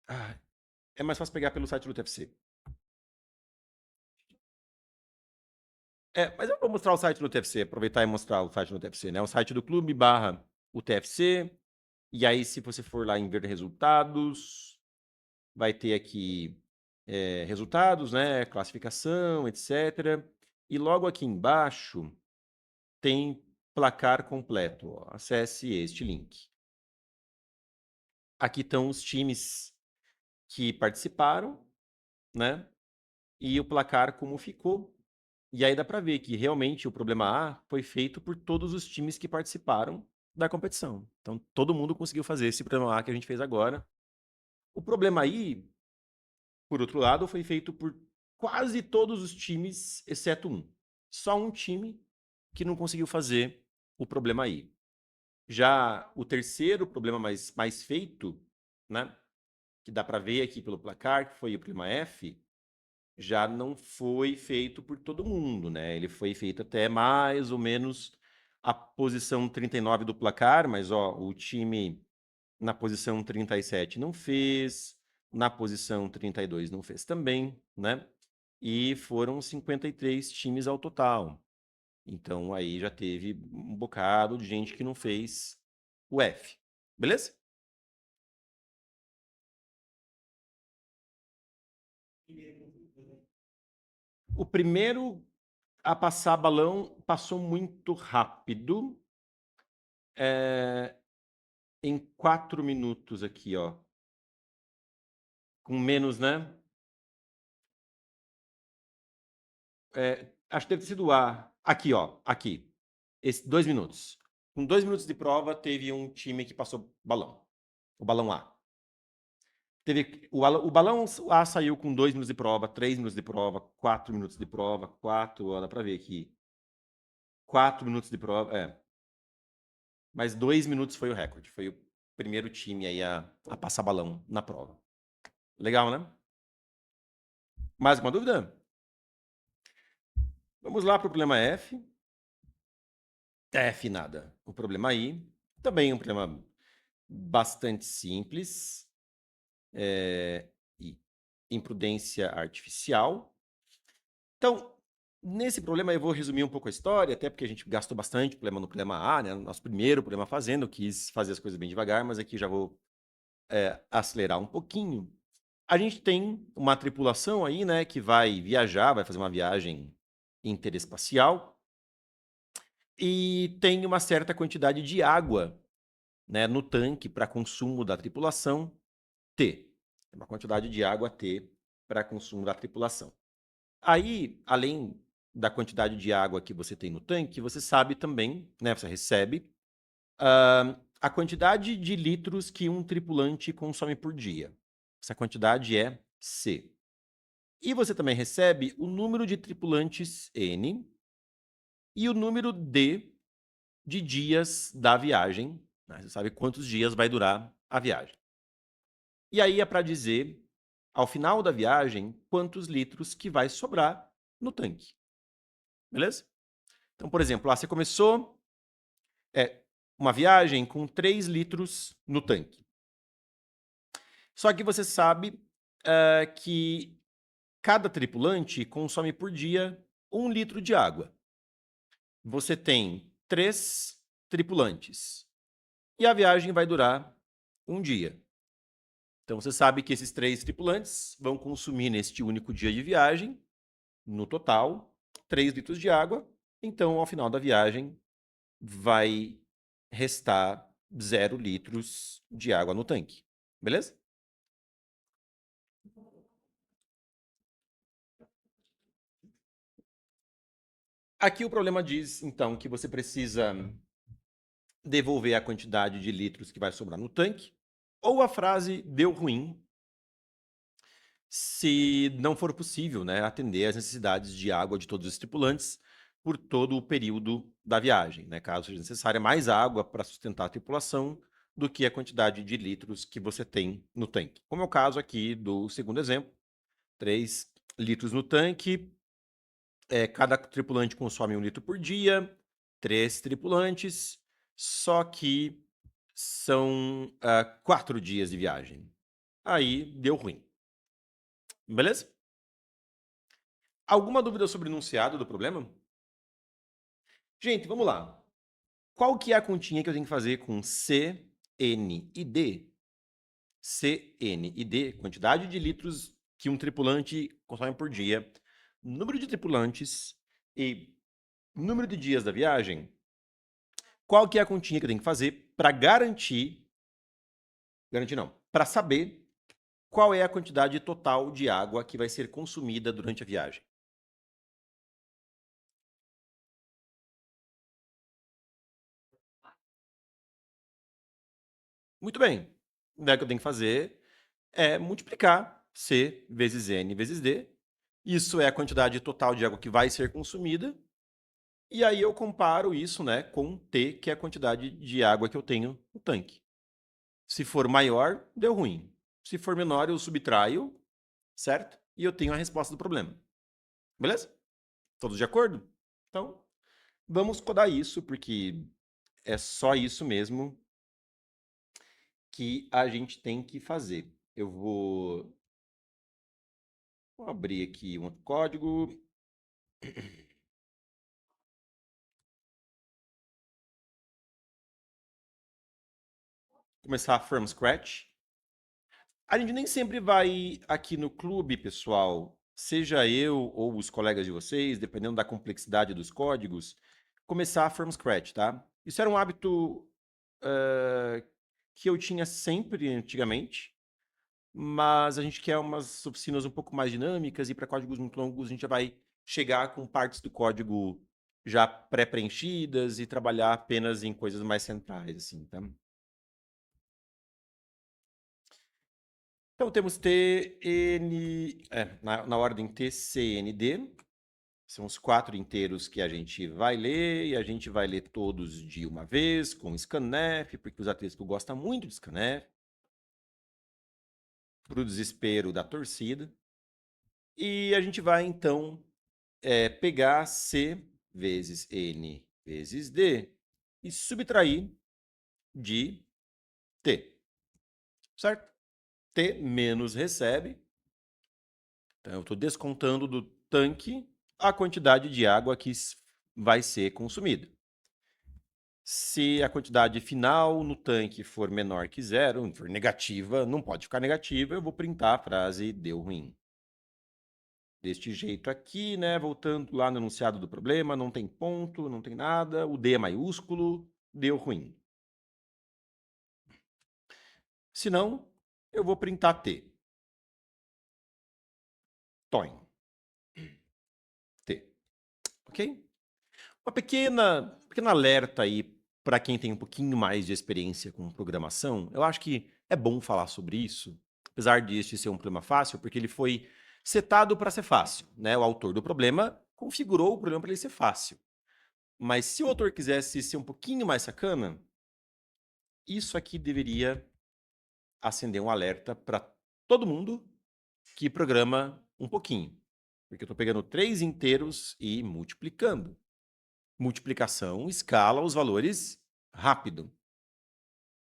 Ah, é mais fácil pegar pelo site do TFC. Mas eu vou mostrar o site do TFC, aproveitar e mostrar o site do TFC, né? O site do clube barra o TFC. E aí, se você for lá em ver resultados, vai ter aqui resultados, né? Classificação, etc. E logo aqui embaixo tem placar completo. Ó. Acesse este link. Aqui estão os times que participaram, né? E o placar como ficou. E aí dá para ver que realmente o problema A foi feito por todos os times que participaram da competição. Então todo mundo conseguiu fazer esse problema A que a gente fez agora. O problema I, por outro lado, foi feito por quase todos os times, exceto um. Só um time que não conseguiu fazer o problema I. Já o terceiro problema mais feito, né? Que dá para ver aqui pelo placar, que foi o problema F, já não foi feito por todo mundo, né? Ele foi feito até mais ou menos a posição 39 do placar, mas ó, o time na posição 37 não fez, na posição 32 não fez também, né? E foram 53 times ao total. Então aí já teve um bocado de gente que não fez o F. Beleza? O primeiro a passar balão passou muito rápido. Em 4 minutos aqui, ó. Com menos, né? Acho que deve ter sido A. Aqui, ó. Aqui. 2 minutos. Com 2 minutos de prova, teve um time que passou balão. O balão A. O balão A saiu com 2 minutos de prova, 3 minutos de prova, 4 minutos de prova, 4, ó, dá pra ver aqui. 4 minutos de prova, Mas 2 minutos foi o recorde. Foi o primeiro time aí a passar balão na prova. Legal, né? Mais alguma dúvida? Vamos lá para o problema F. F nada. O problema I. Também um problema bastante simples. E imprudência artificial. Então, nesse problema eu vou resumir um pouco a história, até porque a gente gastou bastante problema no problema A, né? Nosso primeiro problema fazendo, eu quis fazer as coisas bem devagar, mas aqui já vou acelerar um pouquinho. A gente tem uma tripulação aí, né, que vai viajar, vai fazer uma viagem interespacial e tem uma certa quantidade de água, né, no tanque para consumo da tripulação T. Uma quantidade de água T para consumo da tripulação. Aí, além da quantidade de água que você tem no tanque, você sabe também, né, você recebe a quantidade de litros que um tripulante consome por dia. Essa quantidade é C. E você também recebe o número de tripulantes N e o número D de dias da viagem. Né? Você sabe quantos dias vai durar a viagem. E aí é para dizer, ao final da viagem, quantos litros que vai sobrar no tanque. Beleza? Então, por exemplo, lá você começou uma viagem com 3 litros no tanque. Só que você sabe que cada tripulante consome por dia 1 litro de água. Você tem 3 tripulantes. E a viagem vai durar 1 dia. Então você sabe que esses 3 tripulantes vão consumir neste único dia de viagem, no total, 3 litros de água. Então, ao final da viagem, vai restar 0 litros de água no tanque. Beleza? Aqui o problema diz, então, que você precisa devolver a quantidade de litros que vai sobrar no tanque, ou a frase deu ruim, se não for possível, né, atender às necessidades de água de todos os tripulantes por todo o período da viagem, né, caso seja necessária mais água para sustentar a tripulação do que a quantidade de litros que você tem no tanque. Como é o caso aqui do segundo exemplo, 3 litros no tanque, cada tripulante consome 1 litro por dia, 3 tripulantes, só que são 4 dias de viagem. Aí deu ruim. Beleza? Alguma dúvida sobre o enunciado do problema? Gente, vamos lá. Qual que é a continha que eu tenho que fazer com C, N e D? C, N e D, quantidade de litros que um tripulante consome por dia, número de tripulantes e número de dias da viagem. Qual que é a continha que eu tenho que fazer para garantir não, para saber qual é a quantidade total de água que vai ser consumida durante a viagem? Muito bem. O que eu tenho que fazer é multiplicar C vezes N vezes D. Isso é a quantidade total de água que vai ser consumida. E aí eu comparo isso, né, com T, que é a quantidade de água que eu tenho no tanque. Se for maior, deu ruim. Se for menor, eu subtraio, certo? E eu tenho a resposta do problema. Beleza? Todos de acordo? Então, vamos codar isso, porque é só isso mesmo que a gente tem que fazer. Vou abrir aqui um código. Começar from scratch. A gente nem sempre vai aqui no clube, pessoal, seja eu ou os colegas de vocês, dependendo da complexidade dos códigos, começar from scratch, tá? Isso era um hábito que eu tinha sempre antigamente, mas a gente quer umas oficinas um pouco mais dinâmicas e para códigos muito longos a gente já vai chegar com partes do código já pré-preenchidas e trabalhar apenas em coisas mais centrais, assim, tá? Então temos na ordem T, C, N, D. São os 4 inteiros que a gente vai ler, e a gente vai ler todos de uma vez, com scanf, porque os Atlético gostam muito de scanf, para o desespero da torcida. E a gente vai, então, pegar C vezes N vezes D e subtrair de T, certo? T menos recebe. Então, eu estou descontando do tanque a quantidade de água que vai ser consumida. Se a quantidade final no tanque for menor que zero, for negativa, não pode ficar negativa, eu vou printar a frase deu ruim. Deste jeito aqui, né? Voltando lá no enunciado do problema, não tem ponto, não tem nada, o D é maiúsculo, deu ruim. Se não, eu vou printar T. Toin. T. Ok? Uma pequena alerta aí para quem tem um pouquinho mais de experiência com programação. Eu acho que é bom falar sobre isso, apesar de este ser um problema fácil, porque ele foi setado para ser fácil, né? O autor do problema configurou o problema para ele ser fácil. Mas se o autor quisesse ser um pouquinho mais sacana, isso aqui deveria acender um alerta para todo mundo que programa um pouquinho. Porque eu estou pegando 3 inteiros e multiplicando. Multiplicação escala os valores rápido.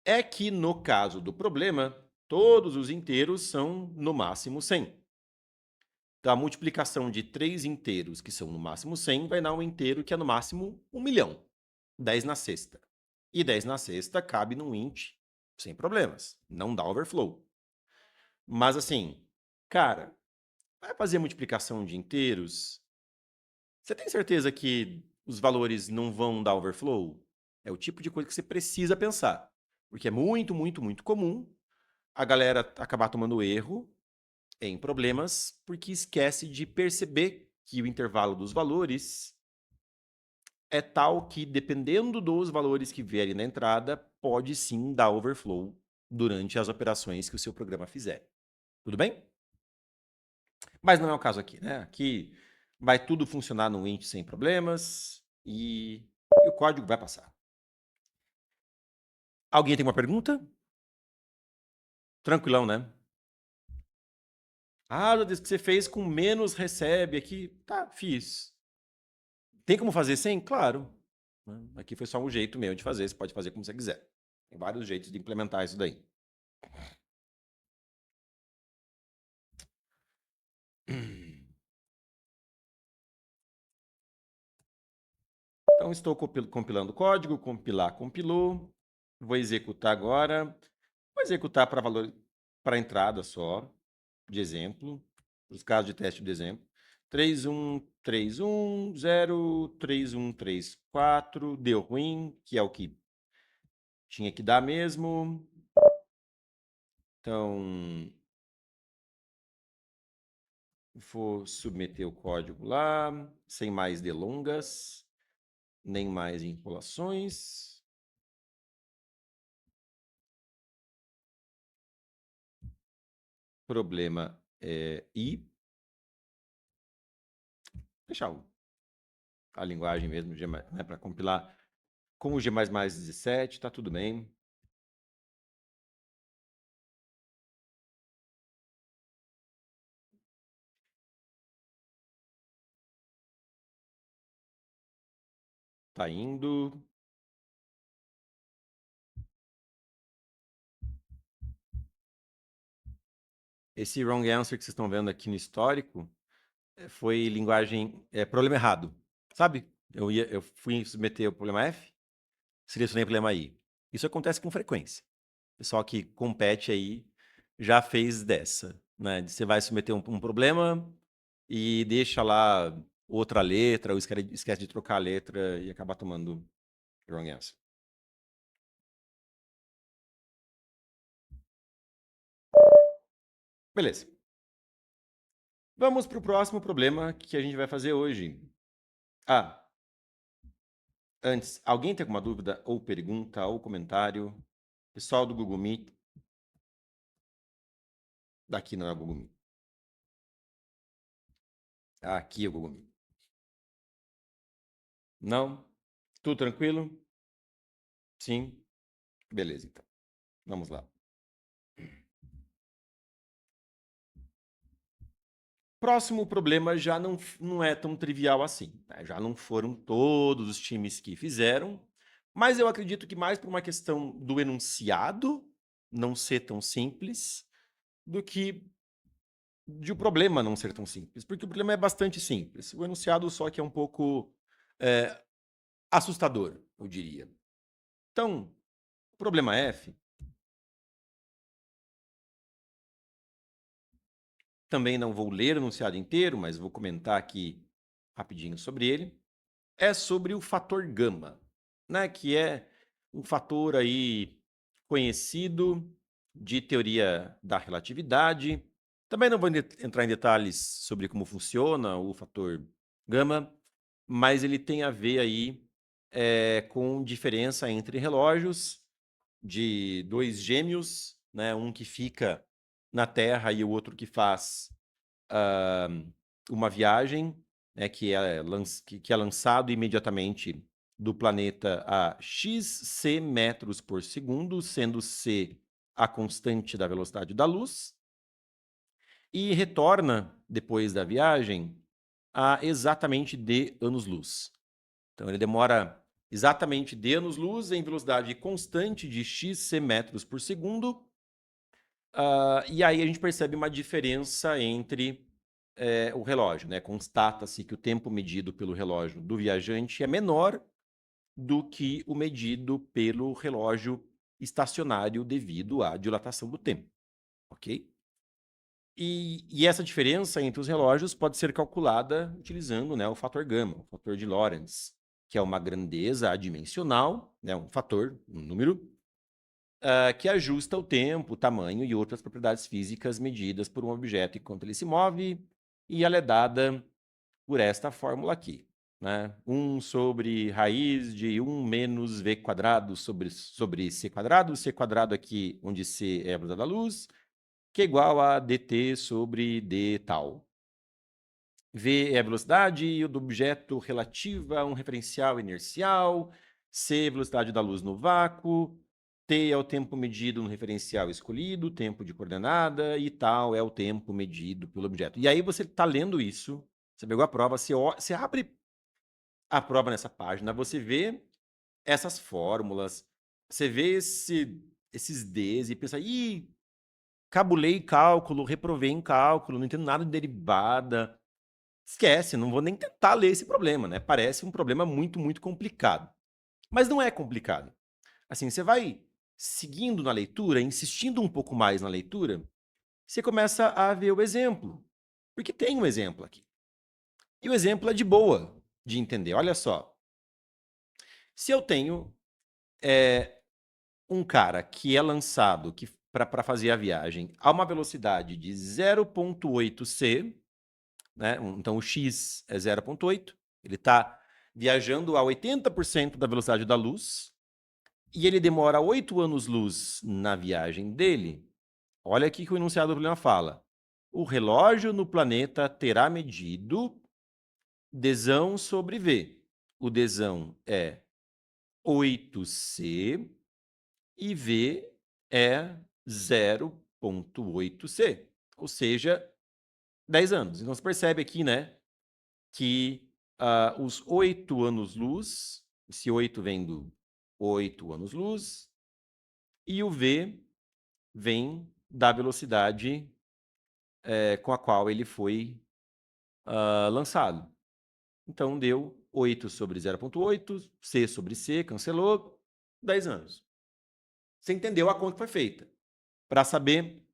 É que no caso do problema, todos os inteiros são no máximo 100. Então, a multiplicação de 3 inteiros, que são no máximo 100, vai dar um inteiro que é no máximo 1 milhão. 10 na sexta. E 10 na sexta cabe num int sem problemas. Não dá overflow. Mas assim, cara, vai fazer multiplicação de inteiros? Você tem certeza que os valores não vão dar overflow? É o tipo de coisa que você precisa pensar. Porque é muito, muito, muito comum a galera acabar tomando erro em problemas porque esquece de perceber que o intervalo dos valores é tal que, dependendo dos valores que vierem na entrada, pode sim dar overflow durante as operações que o seu programa fizer. Tudo bem? Mas não é o caso aqui, né? Aqui vai tudo funcionar no int sem problemas e o código vai passar. Alguém tem uma pergunta? Tranquilão, né? Ah, Deus, que você fez com menos recebe aqui. Tá, fiz. Tem como fazer sem? Claro. né? Aqui foi só um jeito meu de fazer, você pode fazer como você quiser. Tem vários jeitos de implementar isso daí. Então, estou compilando o código, compilar, compilou. Vou executar agora. Vou executar para valor, para entrada só, de exemplo, os casos de teste de exemplo. 3131033134, deu ruim, que é o que tinha que dar mesmo. Então, vou submeter o código lá, sem mais delongas, nem mais enrolações. Problema é I. Deixar a linguagem mesmo, né, para compilar com o G++17, tá tudo bem. Tá indo. Esse wrong answer que vocês estão vendo aqui no histórico foi linguagem, problema errado. Sabe? Eu fui submeter o problema F, selecionei o problema I. Isso acontece com frequência. O pessoal que compete aí já fez dessa, né? Você vai submeter um problema e deixa lá outra letra, ou esquece de trocar a letra e acaba tomando wrong answer. Beleza. Vamos para o próximo problema que a gente vai fazer hoje. Ah, antes, alguém tem alguma dúvida ou pergunta ou comentário? Pessoal do Google Meet. Daqui não é o Google Meet. Aqui é o Google Meet. Não? Tudo tranquilo? Sim? Beleza, então. Vamos lá. Próximo problema já não é tão trivial assim, né? Já não foram todos os times que fizeram, mas eu acredito que mais por uma questão do enunciado não ser tão simples do que de o problema não ser tão simples, porque o problema é bastante simples. O enunciado só que é um pouco assustador, eu diria. Então, problema F, também não vou ler o enunciado inteiro, mas vou comentar aqui rapidinho sobre ele. É sobre o fator gama, né, que é um fator aí conhecido de teoria da relatividade. Também não vou entrar em detalhes sobre como funciona o fator gama, mas ele tem a ver aí com diferença entre relógios de dois gêmeos, né, um que fica na Terra e o outro que faz uma viagem, né, que é lançado imediatamente do planeta a xc metros por segundo, sendo c a constante da velocidade da luz, e retorna, depois da viagem, a exatamente d anos-luz. Então, ele demora exatamente d anos-luz em velocidade constante de xc metros por segundo, e aí a gente percebe uma diferença entre o relógio, né? Constata-se que o tempo medido pelo relógio do viajante é menor do que o medido pelo relógio estacionário devido à dilatação do tempo, ok? E essa diferença entre os relógios pode ser calculada utilizando, né, o fator gama, o fator de Lorentz, que é uma grandeza adimensional, né, um fator, um número, que ajusta o tempo, o tamanho e outras propriedades físicas medidas por um objeto enquanto ele se move, e ela é dada por esta fórmula aqui, né? 1 sobre raiz de 1 menos v quadrado sobre c quadrado aqui, onde c é a velocidade da luz, que é igual a dt sobre d tal. V é a velocidade do objeto relativa a um referencial inercial, c é a velocidade da luz no vácuo, t é o tempo medido no referencial escolhido, tempo de coordenada, e tal é o tempo medido pelo objeto. E aí você está lendo isso, você pegou a prova, você abre a prova nessa página, você vê essas fórmulas, você vê esses Ds e pensa, ih, cabulei cálculo, reprovei em cálculo, não entendo nada de derivada. Esquece, não vou nem tentar ler esse problema, né? Parece um problema muito, muito complicado. Mas não é complicado. Assim, você vai seguindo na leitura, insistindo um pouco mais na leitura, você começa a ver o exemplo. Porque tem um exemplo aqui. E o exemplo é de boa de entender. Olha só. Se eu tenho um cara que é lançado para fazer a viagem a uma velocidade de 0,8 c, né? Então o x é 0,8, ele está viajando a 80% da velocidade da luz e ele demora 8 anos-luz na viagem dele. Olha aqui que o enunciado do problema fala. O relógio no planeta terá medido Dzão sobre V. O Dzão é 8c e V é 0,8c, ou seja, 10 anos. Então você percebe aqui, né, que os 8 anos-luz, esse 8 vem do 8 anos-luz, e o V vem da velocidade com a qual ele foi lançado. Então deu 8 sobre 0,8, C sobre C, cancelou, 10 anos. Você entendeu a conta que foi feita. Para saber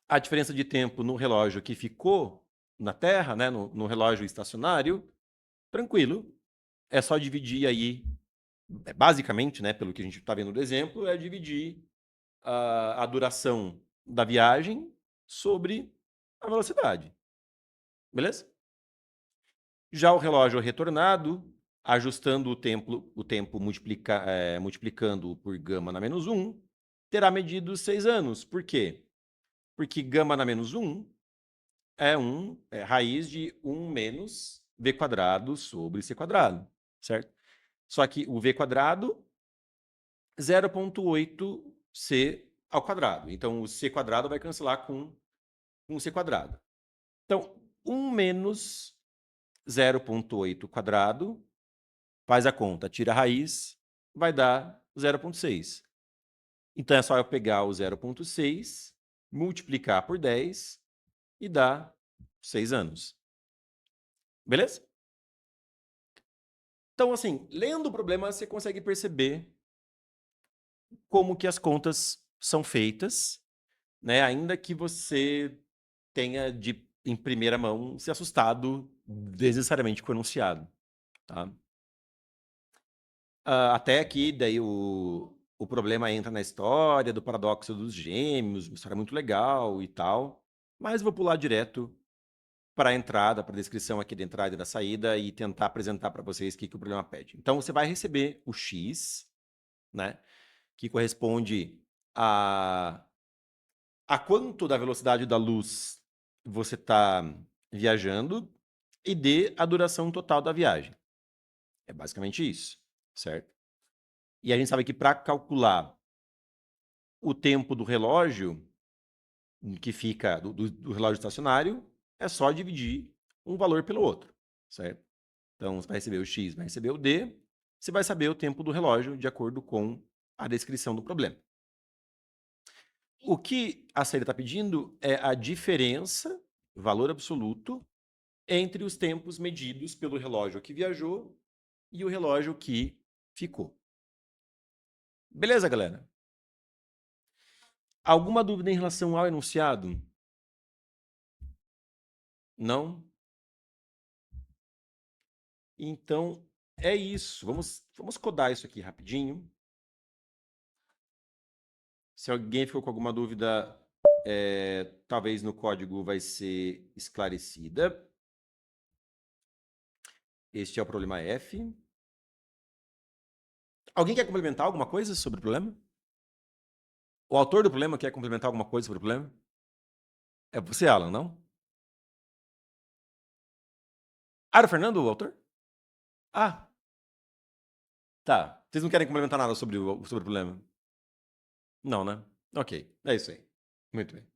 a diferença de tempo no relógio que ficou na Terra, né, no relógio estacionário, tranquilo. É só dividir aí, basicamente, né, pelo que a gente está vendo do exemplo, é dividir a duração da viagem sobre a velocidade. Beleza? Já o relógio retornado, ajustando o tempo multiplicando por gama na menos 1, terá medido 6 anos. Por quê? Porque gama na menos 1 é raiz de 1 menos v quadrado sobre c quadrado, certo? Só que o v quadrado, 0,8c ao quadrado. Então, o c quadrado vai cancelar com c quadrado. Então, 1 menos 0,8 quadrado, faz a conta, tira a raiz, vai dar 0,6. Então, é só eu pegar o 0,6, multiplicar por 10 e dar 6 anos. Beleza? Então, assim, lendo o problema, você consegue perceber como que as contas são feitas, né? Ainda que você tenha em primeira mão se assustado desnecessariamente com o enunciado, tá? Até aqui, daí o problema entra na história do paradoxo dos gêmeos, uma história muito legal e tal, mas vou pular direto para a entrada, para a descrição aqui da entrada e da saída e tentar apresentar para vocês o que o problema pede. Então, você vai receber o x, né, que corresponde a, a quanto da velocidade da luz você está viajando e d a duração total da viagem. É basicamente isso, certo? E a gente sabe que para calcular o tempo do relógio, que fica do relógio estacionário, é só dividir um valor pelo outro, certo? Então, você vai receber o x, vai receber o d, você vai saber o tempo do relógio de acordo com a descrição do problema. O que a série está pedindo é a diferença, valor absoluto, entre os tempos medidos pelo relógio que viajou e o relógio que ficou. Beleza, galera? Alguma dúvida em relação ao enunciado? Não? Então, é isso. Vamos codar isso aqui rapidinho. Se alguém ficou com alguma dúvida, talvez no código vai ser esclarecida. Este é o problema F. Alguém quer complementar alguma coisa sobre o problema? O autor do problema quer complementar alguma coisa sobre o problema? É você, Alan, não? Ah, era o Fernando, o autor? Ah, tá. Vocês não querem complementar nada sobre o problema? Não, né? Ok, é isso aí. Muito bem.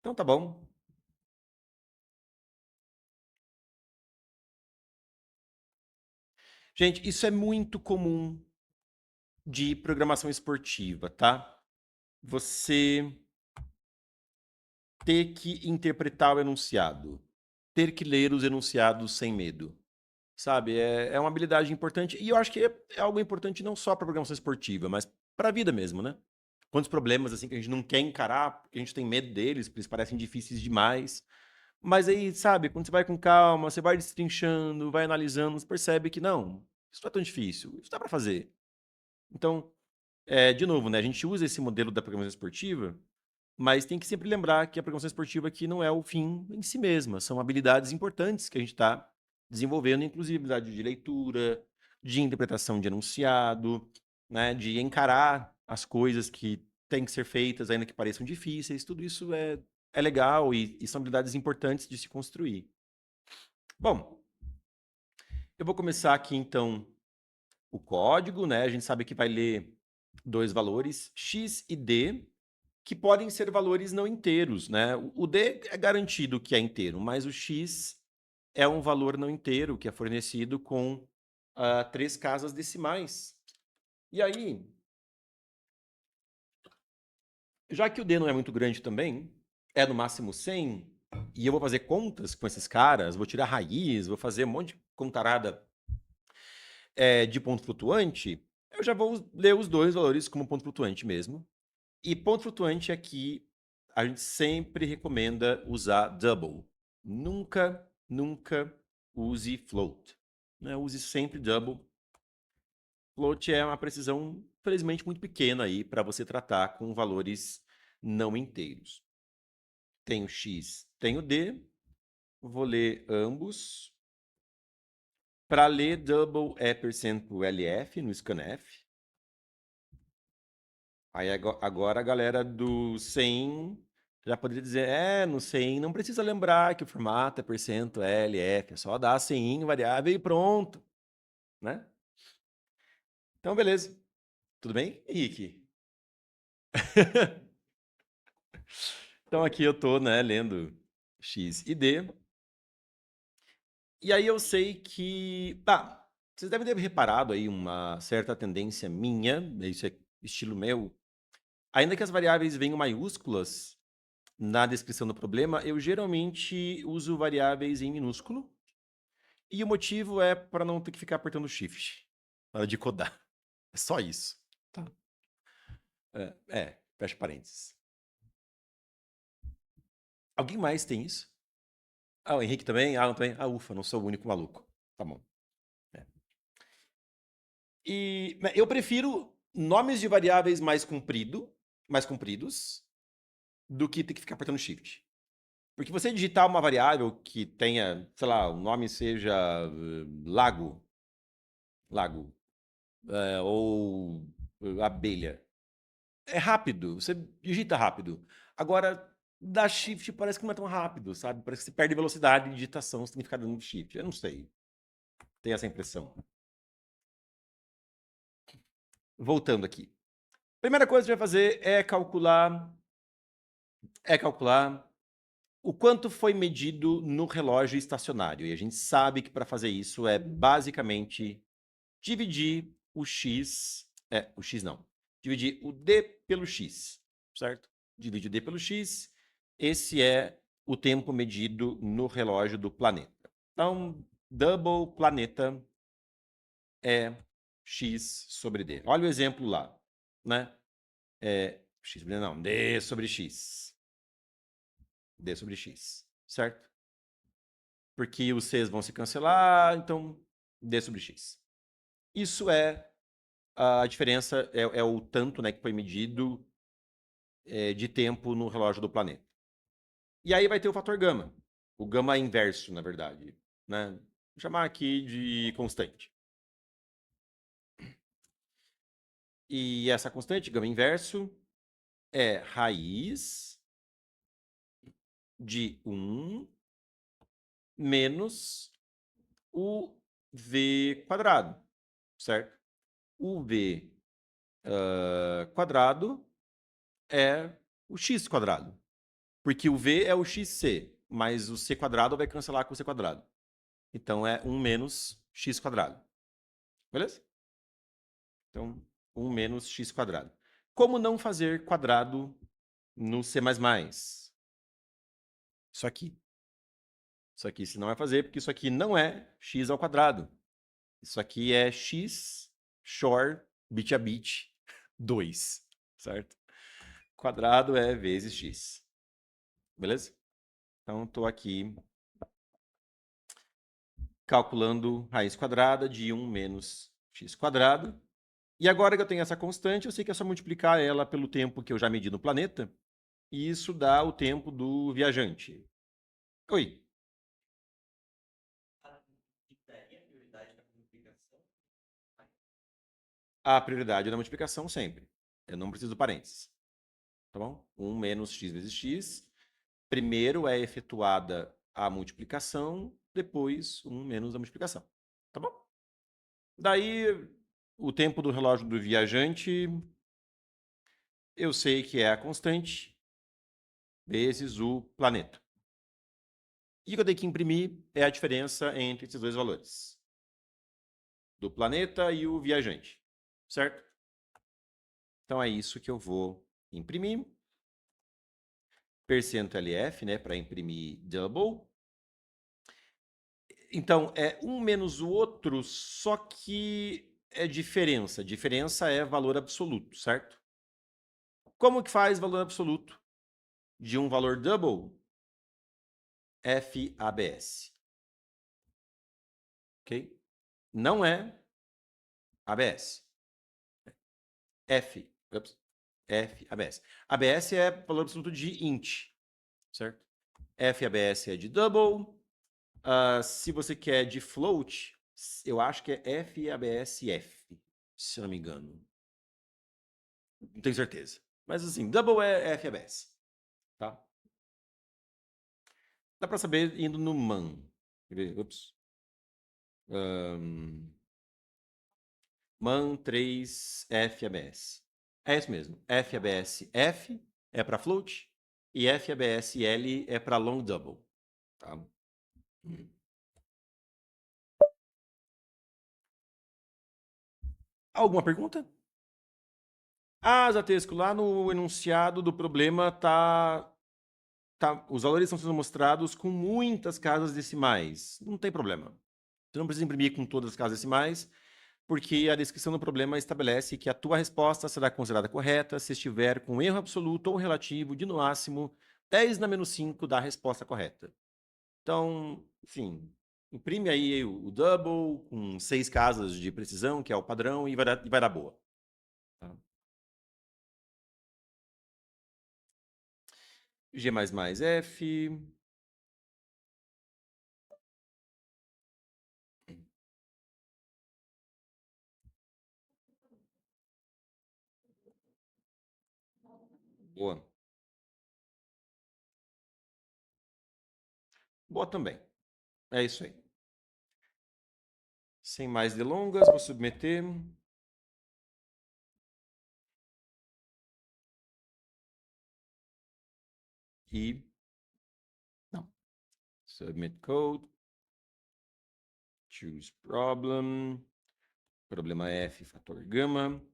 Então tá bom. Gente, isso é muito comum de programação esportiva, tá? Você ter que interpretar o enunciado, ter que ler os enunciados sem medo, sabe? É uma habilidade importante e eu acho que é algo importante não só para programação esportiva, mas para a vida mesmo, né? Quantos problemas assim que a gente não quer encarar, porque a gente tem medo deles, porque eles parecem difíceis demais. Mas aí, sabe, quando você vai com calma, você vai destrinchando, vai analisando, você percebe que não, isso não é tão difícil, isso dá para fazer. Então, de novo, né, a gente usa esse modelo da programação esportiva, mas tem que sempre lembrar que a programação esportiva aqui não é o fim em si mesma, são habilidades importantes que a gente está desenvolvendo, inclusive habilidade de leitura, de interpretação de enunciado, né, de encarar as coisas que têm que ser feitas, ainda que pareçam difíceis, tudo isso é legal e são habilidades importantes de se construir. Bom, eu vou começar aqui então o código, né? A gente sabe que vai ler dois valores, x e d, que podem ser valores não inteiros, né? O d é garantido que é inteiro, mas o x é um valor não inteiro que é fornecido com 3 casas decimais. E aí, já que o d não é muito grande também, é no máximo 100, e eu vou fazer contas com esses caras, vou tirar raiz, vou fazer um monte de contarada de ponto flutuante, eu já vou ler os dois valores como ponto flutuante mesmo. E ponto flutuante aqui, a gente sempre recomenda usar double. Nunca, nunca use float. Né? Use sempre double. Float é uma precisão, felizmente, muito pequena aí para você tratar com valores não inteiros. Tenho x, tenho d. Vou ler ambos. Para ler double é %LF no scanf. Aí agora a galera do 100 já poderia dizer, no 100 não precisa lembrar que o formato é %LF, é só dar 100 variável e pronto, né? Então, beleza. Tudo bem, Henrique? Então aqui eu tô, né, lendo X e D. E aí eu sei que, vocês devem ter reparado aí uma certa tendência minha, isso é estilo meu. Ainda que as variáveis venham maiúsculas, na descrição do problema, eu geralmente uso variáveis em minúsculo. E o motivo é para não ter que ficar apertando Shift na hora de codar. É só isso. Tá. Fecha parênteses. Alguém mais tem isso? Ah, o Henrique também? Ah, não também? Ah, ufa, não sou o único maluco. Tá bom. É. E eu prefiro nomes de variáveis mais compridos, do que ter que ficar apertando Shift. Porque você digitar uma variável que tenha, sei lá, o nome seja lago, ou abelha. É rápido, você digita rápido. Agora, dar shift parece que não é tão rápido, sabe? Parece que você perde velocidade de digitação, você tem que ficar dando shift. Eu não sei. Tenho essa impressão. Voltando aqui. Primeira coisa que a gente vai fazer é calcular o quanto foi medido no relógio estacionário. E a gente sabe que para fazer isso é basicamente dividir o x. O x não. Dividir o d pelo x, certo? Divide o d pelo x. Esse é o tempo medido no relógio do planeta. Então, double planeta é x sobre d. Olha o exemplo lá, né? X sobre d não, d sobre x. D sobre x, certo? Porque os c's vão se cancelar, então d sobre x. Isso é a diferença, é o tanto, né, que foi medido de tempo no relógio do planeta. E aí vai ter o fator gama, o gama inverso, na verdade, né? Vou chamar aqui de constante. E essa constante, gama inverso, é raiz de 1 menos o v quadrado, certo? O v quadrado é o x quadrado, porque o v é o xc, mas o c quadrado vai cancelar com o c quadrado. Então é 1 menos x quadrado. Beleza? Então, 1 menos x quadrado. Como não fazer quadrado no C++? Isso aqui. Isso aqui você não vai fazer, porque isso aqui não é x ao quadrado. Isso aqui é x short bit a bit 2, certo? Quadrado é vezes x. Beleza? Então, estou aqui calculando raiz quadrada de 1 menos x quadrado. E agora que eu tenho essa constante, eu sei que é só multiplicar ela pelo tempo que eu já medi no planeta, e isso dá o tempo do viajante. Oi. A prioridade é da multiplicação sempre. Eu não preciso do parênteses. Tá bom? 1 menos x vezes x. Primeiro é efetuada a multiplicação, depois 1 menos a multiplicação. Tá bom? Daí, o tempo do relógio do viajante, eu sei que é a constante vezes o planeta. E o que eu tenho que imprimir é a diferença entre esses dois valores. Do planeta e o viajante. Certo? Então é isso que eu vou imprimir. %LF, né, para imprimir double. Então, é um menos o outro, só que é diferença. Diferença é valor absoluto, certo? Como que faz valor absoluto de um valor double? FABS. Ok? Não é ABS. Ups, FABS. ABS é valor absoluto de int, certo? FABS é de double. Se você quer de float, eu acho que é FABSF, se eu não me engano. Não tenho certeza. Mas assim, double é FABS. Tá? Dá para saber indo no man. Quer ver? Ups. Man 3 FABS. É isso mesmo. FABS F é para float e FABS L é para long double. Tá? Alguma pergunta? Zatesco, lá no enunciado do problema os valores estão sendo mostrados com muitas casas decimais. Não tem problema. Você não precisa imprimir com todas as casas decimais, porque a descrição do problema estabelece que a tua resposta será considerada correta se estiver com erro absoluto ou relativo de no máximo 10 na menos 5 da resposta correta. Então, enfim, imprime aí o double com 6 casas de precisão, que é o padrão, e vai dar boa. Tá? G++ F. Boa. Boa também. É isso aí. Sem mais delongas, vou submeter. E. Não. Submit code. Choose problem. Problema F, fator gama.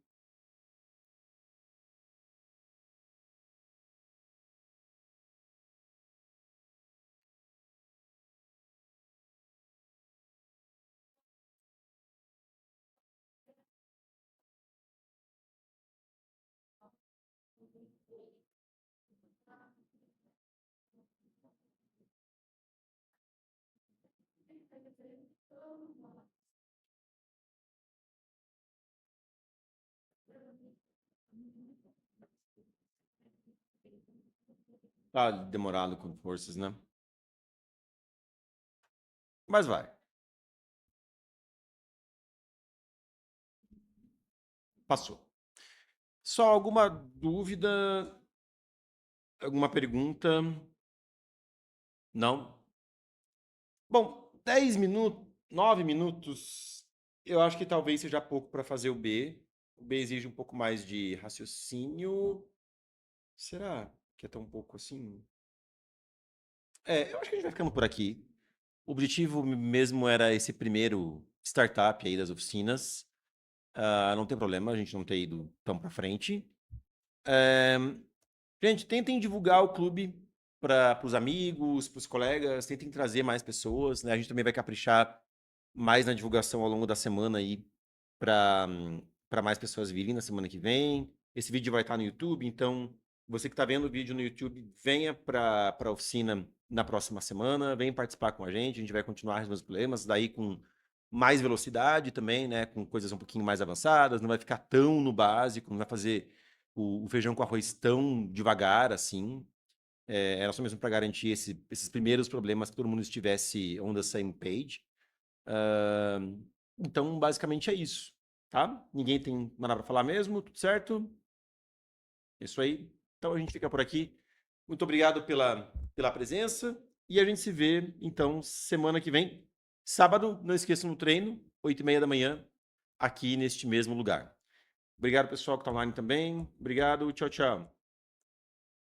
Tá demorado com forças, né? Mas vai. Passou. Só alguma dúvida? Alguma pergunta? Não? Bom, 10 minutos, 9 minutos, eu acho que talvez seja pouco para fazer o B. O B exige um pouco mais de raciocínio. Será que é tão pouco assim? Eu acho que a gente vai ficando por aqui. O objetivo mesmo era esse primeiro startup aí das oficinas. Não tem problema a gente não ter ido tão pra frente. Eh, Gente, tentem divulgar o clube para os amigos, para os colegas, tentem trazer mais pessoas, né? A gente também vai caprichar mais na divulgação ao longo da semana aí para para mais pessoas virem na semana que vem. Esse vídeo vai estar no YouTube, então você que está vendo o vídeo no YouTube, venha para a oficina na próxima semana, vem participar com a gente vai continuar resolvendo os problemas, daí com mais velocidade também, né? Com coisas um pouquinho mais avançadas, não vai ficar tão no básico, não vai fazer o feijão com arroz tão devagar assim. Era só mesmo para garantir esses primeiros problemas que todo mundo estivesse on the same page. Ah, então, basicamente é isso, tá? Ninguém tem mais nada para falar mesmo, tudo certo? Isso aí. Então a gente fica por aqui. Muito obrigado pela presença e a gente se vê, então, semana que vem. Sábado, não esqueçam do treino, 8h30 da manhã, aqui neste mesmo lugar. Obrigado, pessoal que está online também. Obrigado, tchau, tchau.